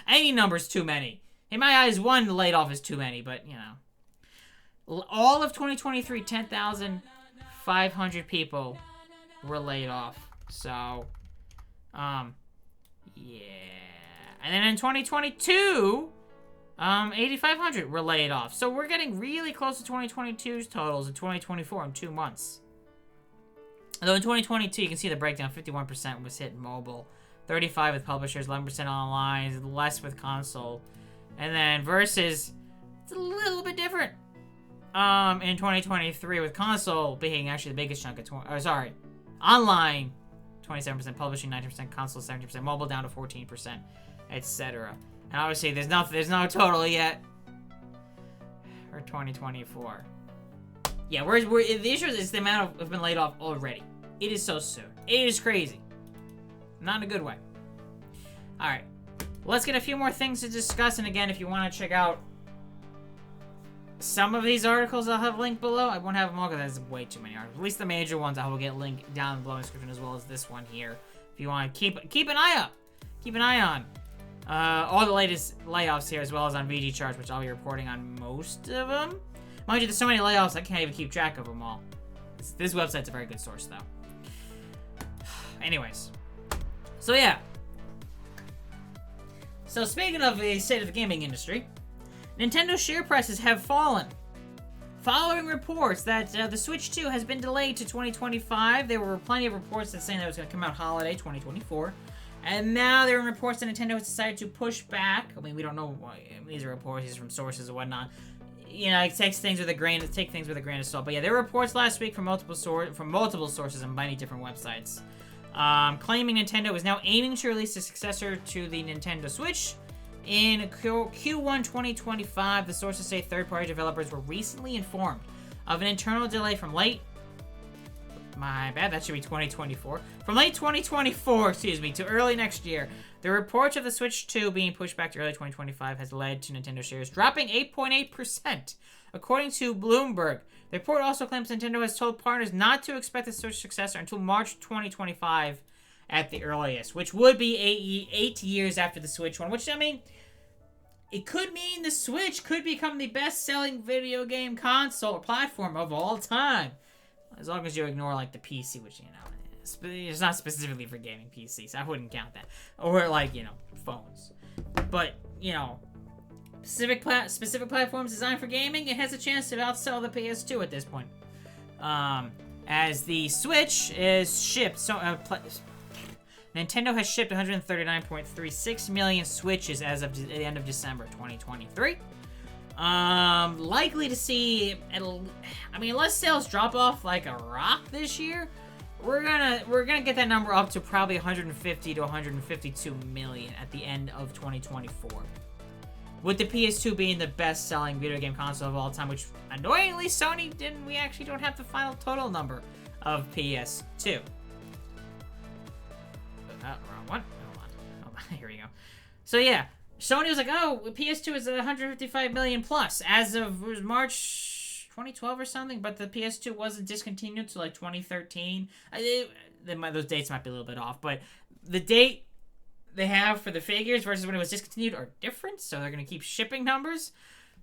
Any number's too many. In my eyes, one laid off is too many, but, you know. All of 2023, 10,500 people were laid off. So, yeah. And then in 2022, 8,500 were laid off. So we're getting really close to 2022's totals in 2024 in 2 months. Although in 2022, you can see the breakdown. 51% was hit mobile, 35% with publishers, 11% online, less with console. And then versus, it's a little bit different. In 2023, with console being actually the biggest chunk of online, 27%, publishing 19%, console 17%, mobile down to 14%, etc. And obviously, there's no total yet for 2024. Yeah, the issue is the amount of have been laid off already. It is so soon. It is crazy. Not in a good way. All right, let's get a few more things to discuss. And again, if you want to check out some of these articles, I'll have linked below. I won't have them all because there's way too many articles. At least the major ones I will get linked down below in the description, as well as this one here. If you want to keep an eye up, keep an eye on all the latest layoffs here, as well as on VG charts, which I'll be reporting on most of them. Mind you, there's so many layoffs, I can't even keep track of them all. This website's a very good source, though. Anyways. So, yeah. So, speaking of the state of the gaming industry, Nintendo share prices have fallen. Following reports that the Switch 2 has been delayed to 2025, there were plenty of reports that saying that it was going to come out holiday 2024. And now there are reports that Nintendo has decided to push back. I mean, we don't know why. These are reports, these are from sources and whatnot. You know, take things with a grain of salt. But yeah, there were reports last week from multiple sources on many different websites, claiming Nintendo is now aiming to release a successor to the Nintendo Switch in Q1 2025. The sources say third-party developers were recently informed of an internal delay from late. My bad, that should be 2024. From late 2024, to early next year. The reports of the Switch 2 being pushed back to early 2025 has led to Nintendo shares dropping 8.8%, according to Bloomberg. The report also claims Nintendo has told partners not to expect the Switch successor until March 2025 at the earliest, which would be 8 years after the Switch one, which, I mean, it could mean the Switch could become the best-selling video game console or platform of all time. As long as you ignore, like, the PC, which, you know, it's not specifically for gaming PCs. I wouldn't count that. Or, like, you know, phones. But, you know, specific platforms designed for gaming, it has a chance to outsell the PS2 at this point. As the Switch is shipped, Nintendo has shipped 139.36 million Switches as of the end of December 2023. Likely to see, I mean, unless sales drop off like a rock this year, we're gonna get that number up to probably 150 to 152 million at the end of 2024. With the PS2 being the best-selling video game console of all time, which annoyingly Sony didn't. We actually don't have the final total number of PS2. Wrong one. Hold on. Here we go. So yeah. Sony was like, oh, PS2 is at 155 million plus as of March 2012 or something, but the PS2 wasn't discontinued until like 2013. Those dates might be a little bit off, but the date they have for the figures versus when it was discontinued are different, so they're going to keep shipping numbers.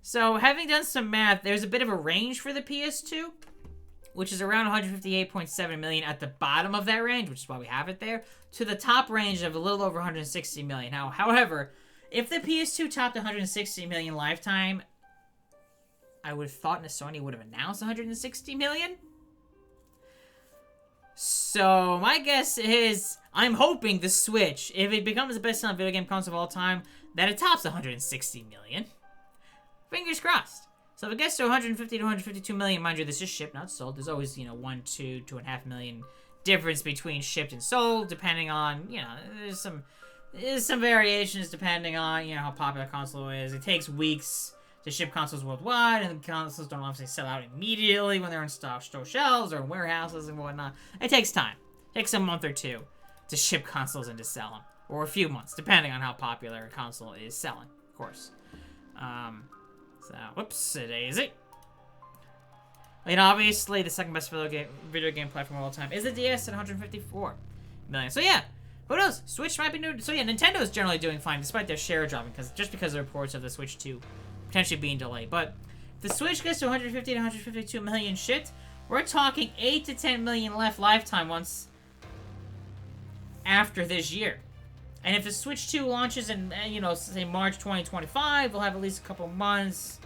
So having done some math, there's a bit of a range for the PS2, which is around 158.7 million at the bottom of that range, which is why we have it there, to the top range of a little over 160 million. Now, however, if the PS2 topped 160 million lifetime, I would have thought Sony would have announced 160 million. So my guess is, I'm hoping the Switch, if it becomes the best-selling video game console of all time, that it tops 160 million. Fingers crossed. So if it gets to 150 to 152 million, mind you, this is shipped, not sold. There's always, 1, 2, 2.5 million difference between shipped and sold, depending on, there's There's some variations depending on, how popular a console is. It takes weeks to ship consoles worldwide, and the consoles don't obviously sell out immediately when they're in store shelves or in warehouses and whatnot. It takes time. It takes a month or two to ship consoles and to sell them. Or a few months, depending on how popular a console is selling, of course. Whoops, daisy. Obviously, the second best video game platform of all time is the DS at 154 million. So yeah, who knows? Switch might be new. So yeah, Nintendo is generally doing fine despite their share dropping, because of the reports of the Switch 2 potentially being delayed. But if the Switch gets to 150 to 152 million shipped, we're talking 8 to 10 million left lifetime once after this year. And if the Switch 2 launches in, say March 2025, we'll have at least a couple months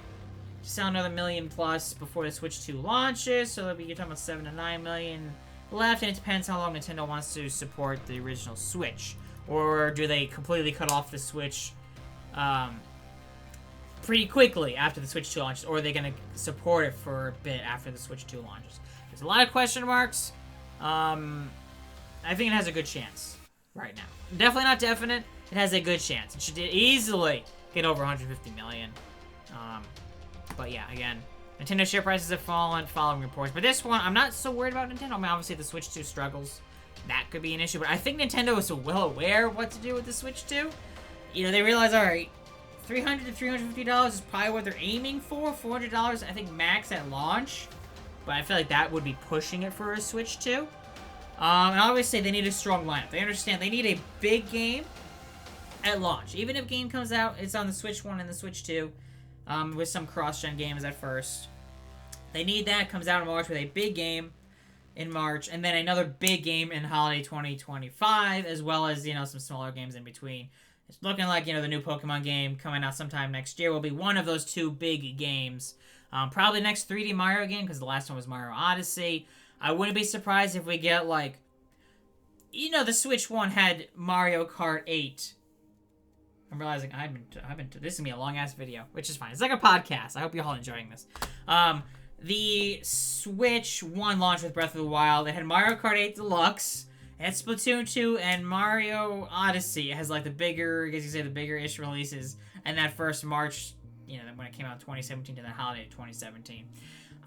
to sell another million plus before the Switch 2 launches. So you're talking about 7 to 9 million left, and it depends how long Nintendo wants to support the original Switch. Or do they completely cut off the Switch pretty quickly after the Switch 2 launches? Or are they going to support it for a bit after the Switch 2 launches? There's a lot of question marks. I think it has a good chance right now. Definitely not definite. It has a good chance. It should easily get over 150 million. But yeah, again, Nintendo share prices have fallen following reports. But this one, I'm not so worried about Nintendo. I mean, obviously the Switch 2 struggles. That could be an issue. But I think Nintendo is so well aware of what to do with the Switch 2. They realize, alright, $300 to $350 is probably what they're aiming for. $400, I think, max at launch. But I feel like that would be pushing it for a Switch 2. And obviously, they need a strong lineup. They understand they need a big game at launch. Even if game comes out, it's on the Switch 1 and the Switch 2, with some cross-gen games at first. They need that. Comes out in March with a big game in March, and then another big game in holiday 2025, as well as, some smaller games in between. It's looking like, the new Pokemon game coming out sometime next year will be one of those two big games. Probably next 3D Mario game, because the last one was Mario Odyssey. I wouldn't be surprised if we get, the Switch 1 had Mario Kart 8. I'm realizing this is going to be a long-ass video, which is fine. It's like a podcast. I hope you're all enjoying this. The Switch 1 launched with Breath of the Wild. It had Mario Kart 8 Deluxe. It had Splatoon 2 and Mario Odyssey. It has, the bigger, I guess you could say, the bigger-ish releases. And that first March, when it came out in 2017 to the holiday of 2017.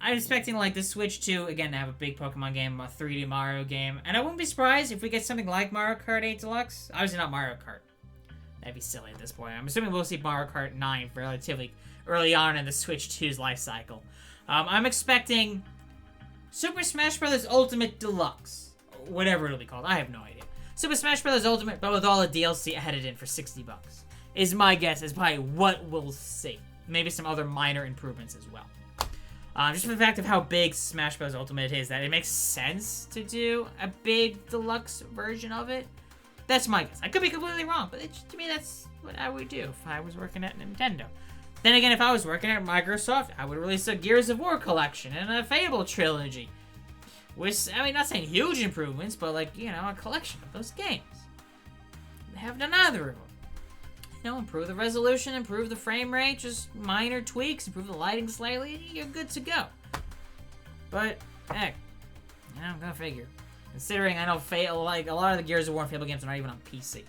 I'm expecting, the Switch 2, again, to have a big Pokemon game, a 3D Mario game. And I wouldn't be surprised if we get something like Mario Kart 8 Deluxe. Obviously not Mario Kart. That'd be silly at this point. I'm assuming we'll see Mario Kart 9 relatively early on in the Switch 2's life cycle. I'm expecting Super Smash Bros. Ultimate Deluxe. Whatever it'll be called. I have no idea. Super Smash Bros. Ultimate, but with all the DLC added in for $60. Is my guess. Is probably what we'll see. Maybe some other minor improvements as well. Just for the fact of how big Smash Bros. Ultimate is, that it makes sense to do a big deluxe version of it. That's my guess. I could be completely wrong, but to me, that's what I would do if I was working at Nintendo. Then again, if I was working at Microsoft, I would release a Gears of War collection and a Fable trilogy. With, not saying huge improvements, but a collection of those games. They have done either of them. Improve the resolution, improve the frame rate, just minor tweaks, improve the lighting slightly, and you're good to go. But, heck, I'm gonna figure. Considering I know a lot of the Gears of War and Fable games are not even on PC.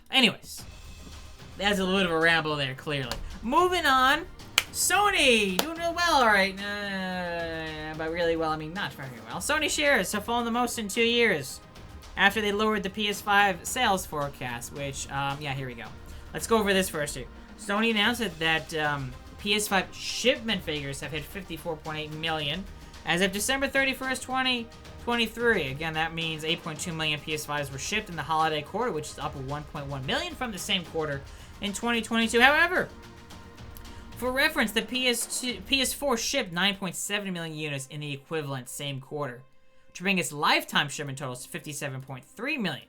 Anyways, that's a little bit of a ramble there, clearly. Moving on, Sony, doing real well, alright. By really well, I mean not very well. Sony shares have fallen the most in 2 years, after they lowered the PS5 sales forecast, which, here we go. Let's go over this first here. Sony announced that PS5 shipment figures have hit 54.8 million as of December 31st, 2023. Again, that means 8.2 million PS5s were shipped in the holiday quarter, which is up 1.1 million from the same quarter in 2022. However, for reference, the PS4 shipped 9.7 million units in the equivalent same quarter, to bring its lifetime shipment totals to 57.3 million,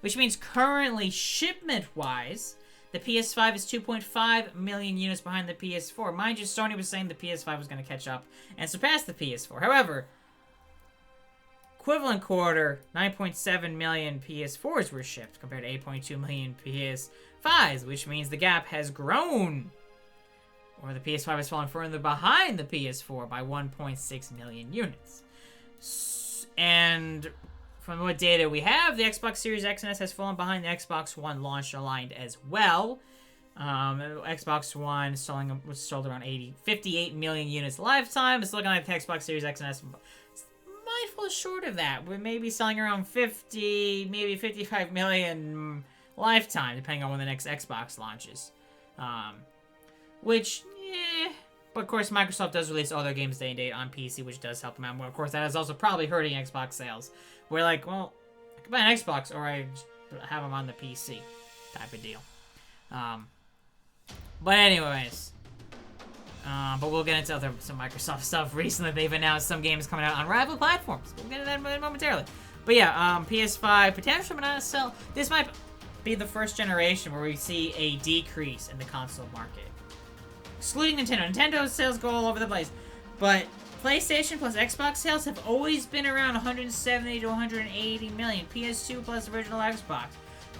which means currently, shipment-wise, the PS5 is 2.5 million units behind the PS4. Mind you, Sony was saying the PS5 was going to catch up and surpass the PS4. However, equivalent quarter, 9.7 million PS4s were shipped compared to 8.2 million PS5s, which means the gap has grown, or the PS5 has fallen further behind the PS4 by 1.6 million units. And from what data we have, the Xbox Series X and S has fallen behind the Xbox One launch aligned as well. Xbox One was sold around 58 million units lifetime. It's looking like the Xbox Series X and S might fall short of that. We may be selling around 50, maybe 55 million lifetime, depending on when the next Xbox launches. Which, but of course, Microsoft does release all their games day and date on PC, which does help them out. Well, of course, that is also probably hurting Xbox sales. We're like, well, I could buy an Xbox, or I just have them on the PC, type of deal. But anyways, but we'll get into some Microsoft stuff. Recently, they've announced some games coming out on rival platforms. We'll get into that momentarily. But yeah, PS5 potential, but not sell. This might be the first generation where we see a decrease in the console market. Excluding Nintendo. Nintendo's sales go all over the place. But PlayStation plus Xbox sales have always been around 170 to 180 million. PS2 plus original Xbox.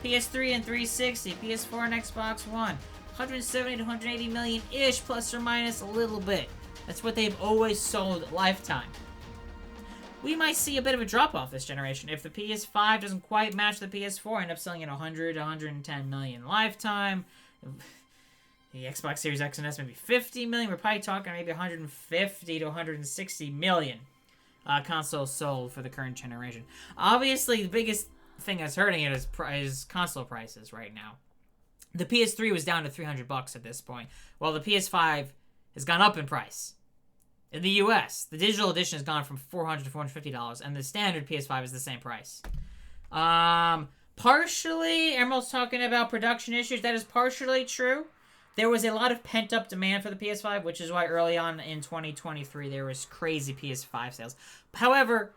PS3 and 360. PS4 and Xbox One. 170 to 180 million-ish, plus or minus a little bit. That's what they've always sold lifetime. We might see a bit of a drop-off this generation. If the PS5 doesn't quite match the PS4, end up selling at 100 to 110 million lifetime. The Xbox Series X and S maybe 50 million. We're probably talking maybe 150 to 160 million consoles sold for the current generation. Obviously, the biggest thing that's hurting it is console prices right now. The PS3 was down to $300 at this point, while the PS5 has gone up in price. In the US, the digital edition has gone from $400 to $450, and the standard PS5 is the same price. Partially, Emerald's talking about production issues. That is partially true. There was a lot of pent-up demand for the PS5, which is why early on in 2023 there was crazy PS5 sales. However,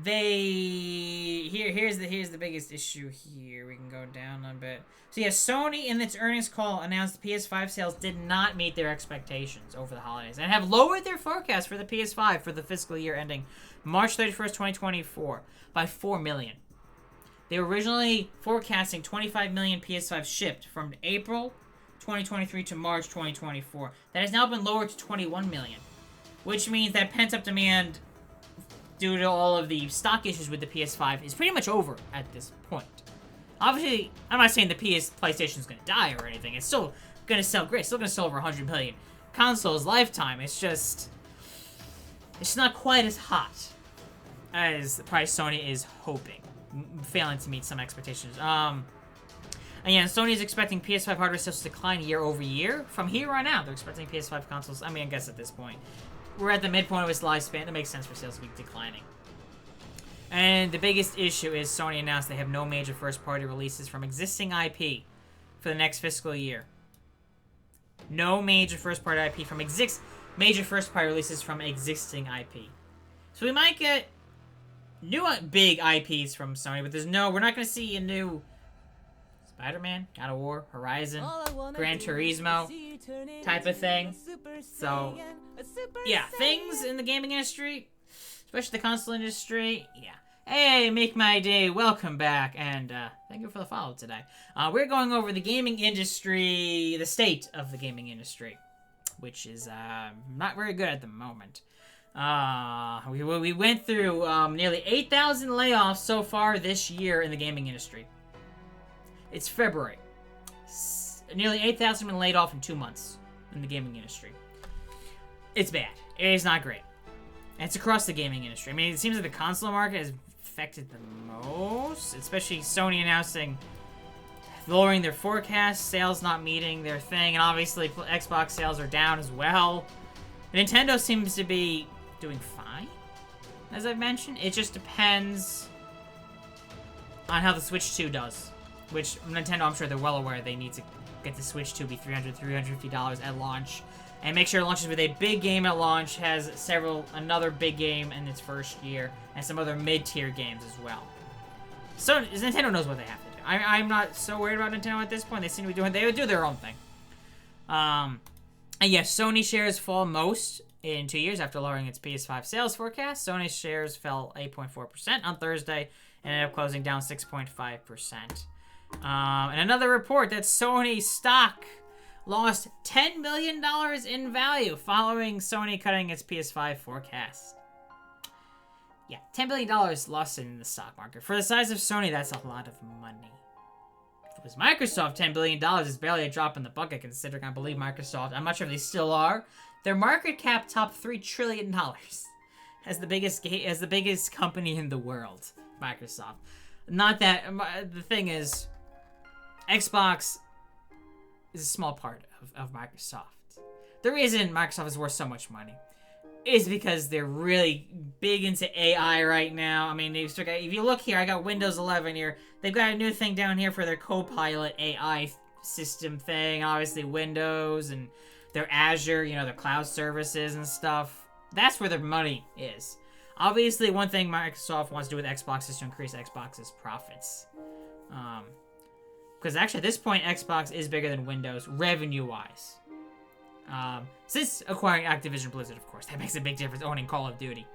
here's the biggest issue here. We can go down a bit. So yeah, Sony in its earnings call announced the PS5 sales did not meet their expectations over the holidays and have lowered their forecast for the PS5 for the fiscal year ending March 31st, 2024 by 4 million. They were originally forecasting 25 million PS5 shipped from April 2023 to March 2024. That has now been lowered to 21 million, which means that pent-up demand due to all of the stock issues with the PS5 is pretty much over at this point. Obviously, I'm not saying the PlayStation is going to die or anything. It's still going to sell great. It's still going to sell over 100 million consoles lifetime. It's not quite as hot as the price Sony is hoping, failing to meet some expectations. And yeah, Sony is expecting PS5 hardware sales to decline year over year. From here on out, they're expecting PS5 consoles. I mean, I guess at this point, we're at the midpoint of its lifespan. That makes sense for sales to be declining. And the biggest issue is Sony announced they have no major first-party releases from existing IP for the next fiscal year. No major first-party IP from major first-party releases from existing IP. So we might get new big IPs from Sony, but we're not going to see a new Spider-Man, God of War, Horizon, Gran Turismo type of thing. So, yeah, things in the gaming industry, especially the console industry, yeah. Hey, make my day. Welcome back, and thank you for the follow today. We're going over the gaming industry, the state of the gaming industry, which is not very good at the moment. We went through nearly 8,000 layoffs so far this year in the gaming industry. It's February. Nearly 8,000 have been laid off in 2 months in the gaming industry. It's bad. It is not great. And it's across the gaming industry. I mean, it seems like the console market is affected the most, especially Sony announcing lowering their forecast, sales not meeting their thing, and obviously Xbox sales are down as well. Nintendo seems to be doing fine, as I've mentioned. It just depends on how the Switch 2 does, which Nintendo, I'm sure they're well aware they need to get the Switch 2 be $300, $350 at launch, and make sure it launches with a big game at launch, has another big game in its first year, and some other mid-tier games as well. So Nintendo knows what they have to do. I'm not so worried about Nintendo at this point. They seem to be they would do their own thing. And yes, Sony shares fall most in 2 years after lowering its PS5 sales forecast. Sony's shares fell 8.4% on Thursday and ended up closing down 6.5%. And another report that Sony stock lost $10 million in value following Sony cutting its PS5 forecast. Yeah, $10 billion lost in the stock market. For the size of Sony, that's a lot of money. If it was Microsoft, $10 billion is barely a drop in the bucket, considering I believe Microsoft, I'm not sure if they still are, their market cap topped $3 trillion as the biggest company in the world, Microsoft. Not that, the thing is, Xbox is a small part of Microsoft. The reason Microsoft is worth so much money is because they're really big into AI right now. I mean, if you look here, I got Windows 11 here. They've got a new thing down here for their Copilot AI system thing. Obviously, Windows and their Azure, you know, their cloud services and stuff. That's where their money is. Obviously, one thing Microsoft wants to do with Xbox is to increase Xbox's profits. Because actually, at this point, Xbox is bigger than Windows, revenue-wise. Since acquiring Activision Blizzard, of course. That makes a big difference, owning Call of Duty.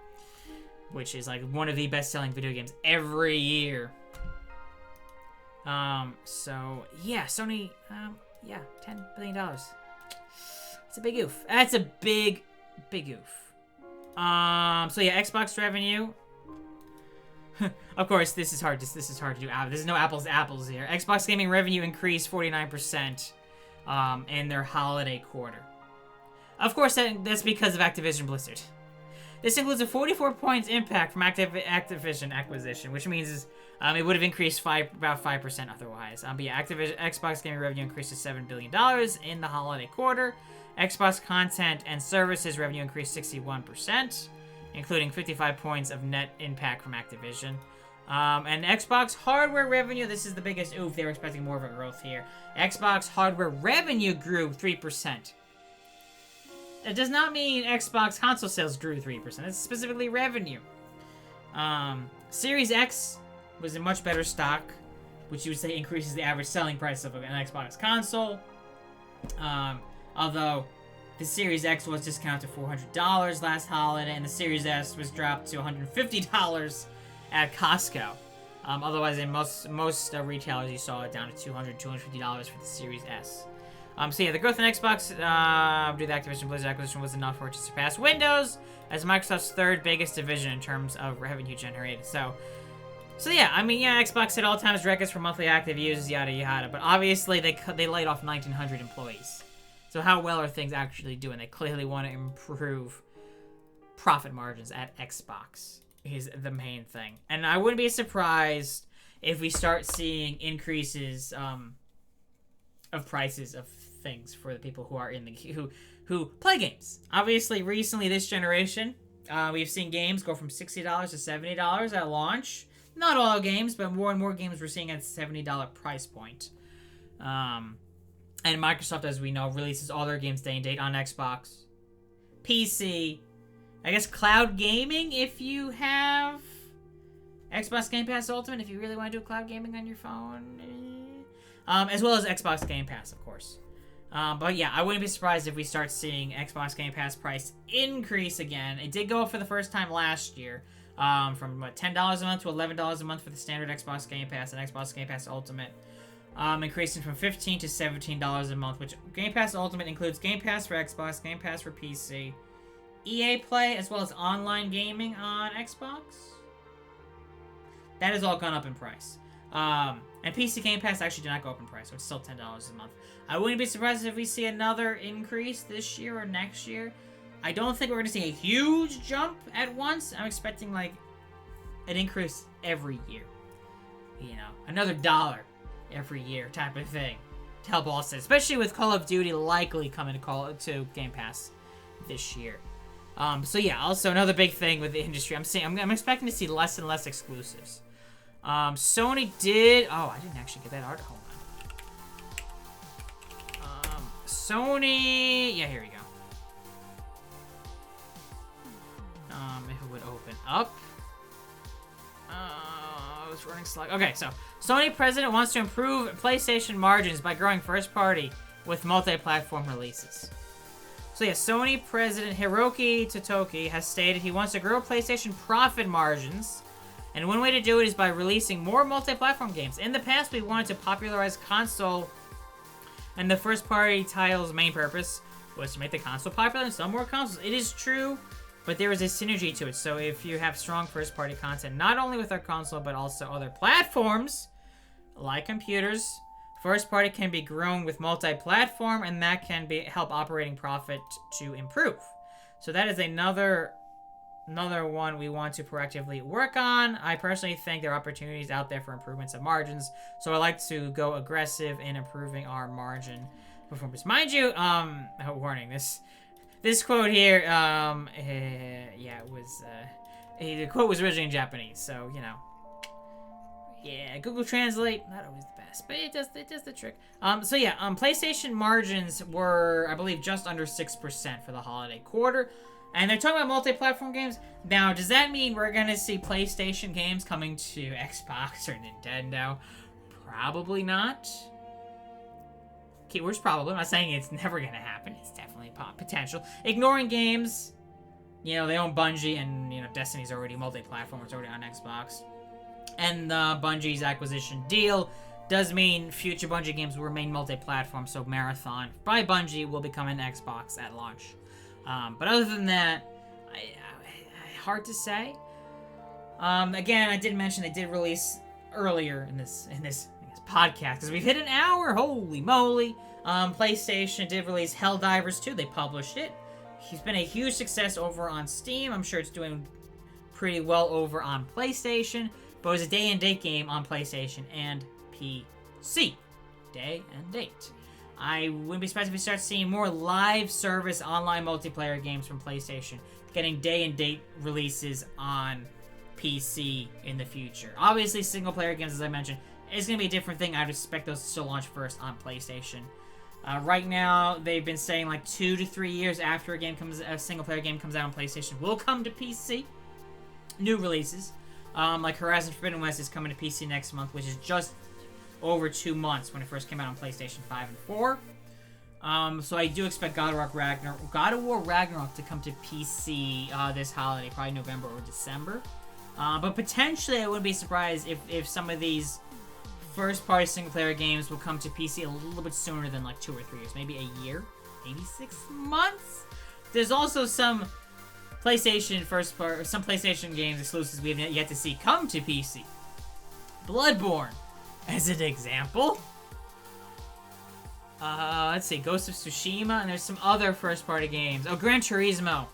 Which is, like, one of the best-selling video games every year. So, yeah, Sony, yeah, $10 billion. It's a big oof. That's a big oof. So yeah, Xbox revenue. Of course, this is hard to do. There's no apples to apples here. Xbox gaming revenue increased 49% in their holiday quarter. Of course, that's because of Activision Blizzard. This includes a 44 points impact from Activision acquisition, which means it would have increased about 5% otherwise. But yeah, Xbox gaming revenue increased to $7 billion in the holiday quarter. Xbox content and services revenue increased 61%, including 55 points of net impact from Activision. And Xbox hardware revenue, this is the biggest oof. They were expecting more of a growth here. Xbox hardware revenue grew 3%. It does not mean Xbox console sales grew 3%. It's specifically revenue. Series X was in much better stock, which you would say increases the average selling price of an Xbox console. Although the Series X was discounted to $400 last holiday, and the Series S was dropped to $150 at Costco. Otherwise, in most retailers, you saw it down to $200, $250 for the Series S. So yeah, the growth in Xbox due to the Activision Blizzard acquisition was enough for it to surpass Windows as Microsoft's third biggest division in terms of revenue generated. So yeah, I mean, yeah, Xbox hit all-time records for monthly active users, yada yada. But obviously, they laid off 1,900 employees. So how well are things actually doing? They clearly want to improve profit margins at Xbox is the main thing. And I wouldn't be surprised if we start seeing increases of prices of things for the people who are in the who play games. Obviously, recently this generation, we've seen games go from $60 to $70 at launch. Not all games, but more and more games we're seeing at $70 price point. And Microsoft, as we know, releases all their games day and date on Xbox, PC, I guess cloud gaming if you have Xbox Game Pass Ultimate, if you really want to do cloud gaming on your phone. As well as Xbox Game Pass, of course. But yeah, I wouldn't be surprised if we start seeing Xbox Game Pass price increase again. It did go up for the first time last year, from what, $10 a month to $11 a month for the standard Xbox Game Pass and Xbox Game Pass Ultimate. Increasing from $15 to $17 a month, which Game Pass Ultimate includes Game Pass for Xbox, Game Pass for PC, EA Play, as well as online gaming on Xbox. That has all gone up in price. And PC Game Pass actually did not go up in price, so it's still $10 a month. I wouldn't be surprised if we see another increase this year or next year. I don't think we're going to see a huge jump at once. I'm expecting, like, an increase every year. You know, another dollar every year type of thing to help all sides, especially with Call of Duty likely coming to Game Pass this year. So yeah, also another big thing with the industry, I'm expecting to see less and less exclusives. Sony did. Oh, I didn't actually get that article. Hold on. Sony. Yeah, here we go. If it would open up. I was running slow. Okay, so Sony president wants to improve PlayStation margins by growing first party with multi-platform releases. So yeah, Sony president Hiroki Totoki has stated he wants to grow PlayStation profit margins, and one way to do it is by releasing more multi-platform games. In the past, we wanted to popularize console, and the first party title's main purpose was to make the console popular and sell more consoles. It is true but there is a synergy to it. So if you have strong first-party content, not only with our console, but also other platforms, like computers, first-party can be grown with multi-platform, and that can help operating profit to improve. So that is another one we want to proactively work on. I personally think there are opportunities out there for improvements of margins, so I like to go aggressive in improving our margin performance. Mind you, warning, this quote here, it was, the quote was originally in Japanese, so, you know, yeah, Google Translate, not always the best, but it does the trick. PlayStation margins were, I believe, just under 6% for the holiday quarter. And they're talking about multi-platform games. Now, does that mean we're going to see PlayStation games coming to Xbox or Nintendo? Probably not. Keyword's probably. I'm not saying it's never going to happen. It's definitely potential. Ignoring games. You know, they own Bungie, and, you know, Destiny's already multi-platform. It's already on Xbox. And Bungie's acquisition deal does mean future Bungie games will remain multi-platform. So Marathon by Bungie will become an Xbox at launch. But other than that, hard to say. Again, I did mention they did release earlier in this podcast, because we've hit an hour. Holy moly! PlayStation did release Helldivers 2. They published it. It's been a huge success over on Steam. I'm sure it's doing pretty well over on PlayStation. But it was a day and date game on PlayStation and PC. Day and date. I wouldn't be surprised if we start seeing more live service online multiplayer games from PlayStation getting day and date releases on PC in the future. Obviously, single player games, as I mentioned, is going to be a different thing. I'd expect those to launch first on PlayStation. Right now, they've been saying like 2 to 3 years after a single player game comes out on PlayStation will come to PC. New releases. Like Horizon Forbidden West is coming to PC next month, which is just over 2 months when it first came out on PlayStation 5 and 4. So I do expect God of War Ragnarok to come to PC this holiday, probably November or December. But potentially I wouldn't be surprised if some of these first-party single-player games will come to PC a little bit sooner than like 2 or 3 years. Maybe a year? Maybe 6 months? There's also some PlayStation games exclusives we have yet to see come to PC. Bloodborne, as an example. Let's see, Ghost of Tsushima, and there's some other first-party games. Oh, Gran Turismo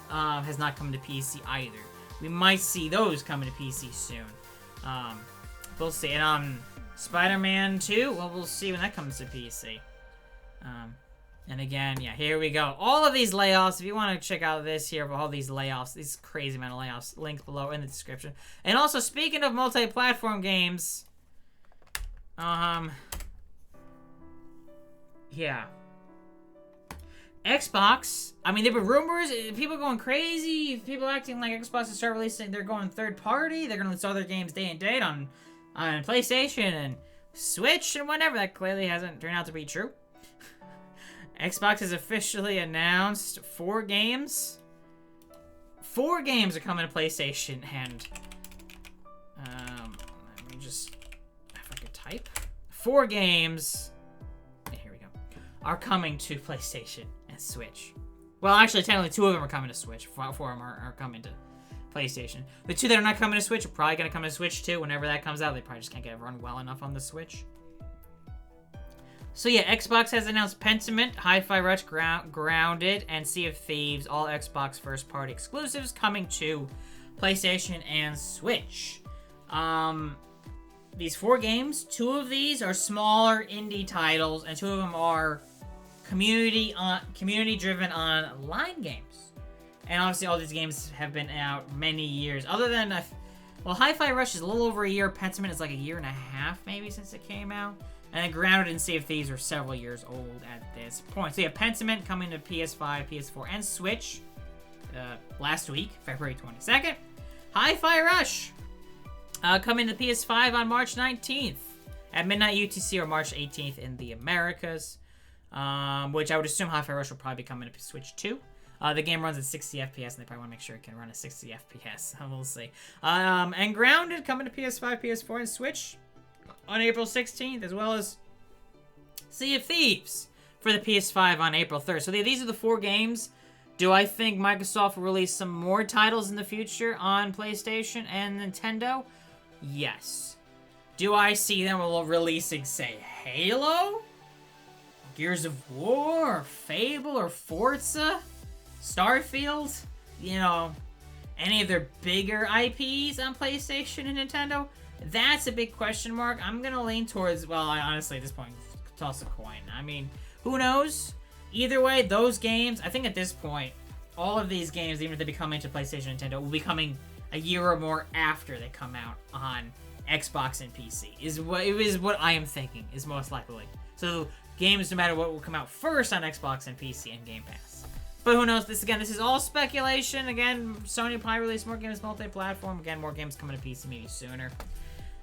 has not come to PC either. We might see those coming to PC soon. We'll see. And Spider-Man 2, well, we'll see when that comes to PC. And again, yeah, here we go. All of these layoffs, if you want to check out this here, of all these layoffs, these crazy amount of layoffs, link below in the description. And also, speaking of multi-platform games, yeah. Xbox, I mean, there were rumors, people going crazy, people acting like Xbox will start releasing, they're going third party, they're going to release other games day and date on PlayStation and Switch and whatever. That clearly hasn't turned out to be true. Xbox has officially announced 4 games. 4 games are coming to PlayStation, and let me just, if I could type. 4 games, here we go, are coming to PlayStation and Switch. Well, actually, technically 2 of them are coming to Switch. 4 of them are coming to PlayStation. The 2 that are not coming to Switch are probably going to come to Switch too. Whenever that comes out, they probably just can't get it run well enough on the Switch. So yeah, Xbox has announced Pentiment, Hi-Fi Rush, Grounded, and Sea of Thieves, all Xbox first-party exclusives coming to PlayStation and Switch. These 4 games, 2 of these are smaller indie titles, and 2 of them are community-driven online games. And obviously, all these games have been out many years. Other than, Hi-Fi Rush is a little over a year. Pentiment is like a year and a half, maybe, since it came out. And then Grounded and Sea of Thieves are several years old at this point. So yeah, Pentiment coming to PS5, PS4, and Switch last week, February 22nd. Hi-Fi Rush coming to PS5 on March 19th at midnight UTC, or March 18th in the Americas. Which I would assume Hi-Fi Rush will probably be coming to Switch too. The game runs at 60 FPS, and they probably want to make sure it can run at 60 FPS. We'll see. And Grounded coming to PS5, PS4, and Switch on April 16th, as well as Sea of Thieves for the PS5 on April 3rd. So these are the 4 games Do I think Microsoft will release some more titles in the future on PlayStation and Nintendo? Yes. Do I see them releasing, say, Halo? Gears of War? Or Fable? Or Forza? Starfield? You know, any of their bigger IPs on PlayStation and Nintendo? That's a big question mark. I'm gonna lean towards, well, I honestly, at this point, toss a coin. I mean, who knows? Either way, those games, I think at this point, all of these games, even if they become into PlayStation and Nintendo, will be coming a year or more after they come out on Xbox and PC. Is what I am thinking, is most likely. So games, no matter what, will come out first on Xbox and PC and Game Pass. But who knows? This is all speculation. Again, Sony will probably release more games multi-platform. Again, more games coming to PC maybe sooner.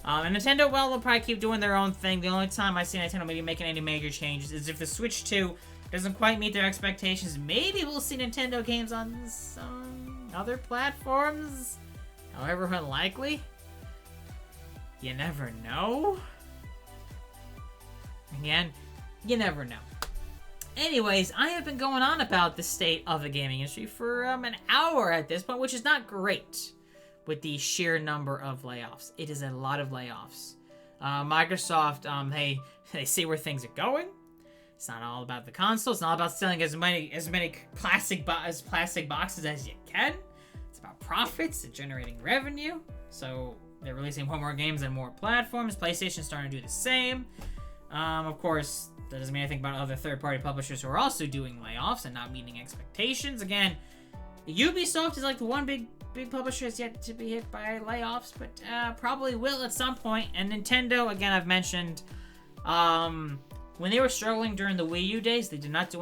And Nintendo, well, they'll probably keep doing their own thing. The only time I see Nintendo maybe making any major changes is if the Switch 2 doesn't quite meet their expectations. Maybe we'll see Nintendo games on some other platforms. However unlikely. You never know. Again, you never know. Anyways, I have been going on about the state of the gaming industry for an hour at this point, which is not great with the sheer number of layoffs. It is a lot of layoffs. Microsoft, they see where things are going. It's not all about the console. It's not about selling as many plastic boxes as you can. It's about profits and generating revenue. So they're releasing more games on more platforms. PlayStation's starting to do the same. Of course, that doesn't mean anything about other third-party publishers who are also doing layoffs and not meeting expectations. Again, Ubisoft is like the one big publisher that's yet to be hit by layoffs, but probably will at some point. And Nintendo, again, I've mentioned, when they were struggling during the Wii U days, they did not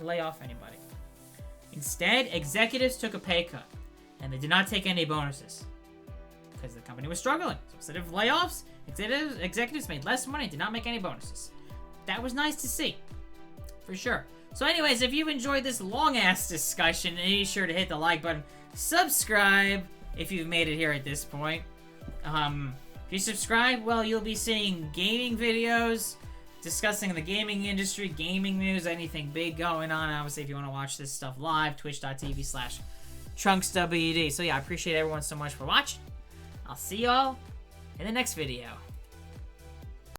lay off anybody. Instead, executives took a pay cut, and they did not take any bonuses because the company was struggling. So instead of layoffs, executives made less money and did not make any bonuses. That was nice to see, for sure. So anyways, if you've enjoyed this long-ass discussion, be sure to hit the like button. Subscribe if you've made it here at this point. If you subscribe, well, you'll be seeing gaming videos, discussing the gaming industry, gaming news, anything big going on. Obviously, if you want to watch this stuff live, twitch.tv/TrunksWD. So yeah, I appreciate everyone so much for watching. I'll see y'all in the next video.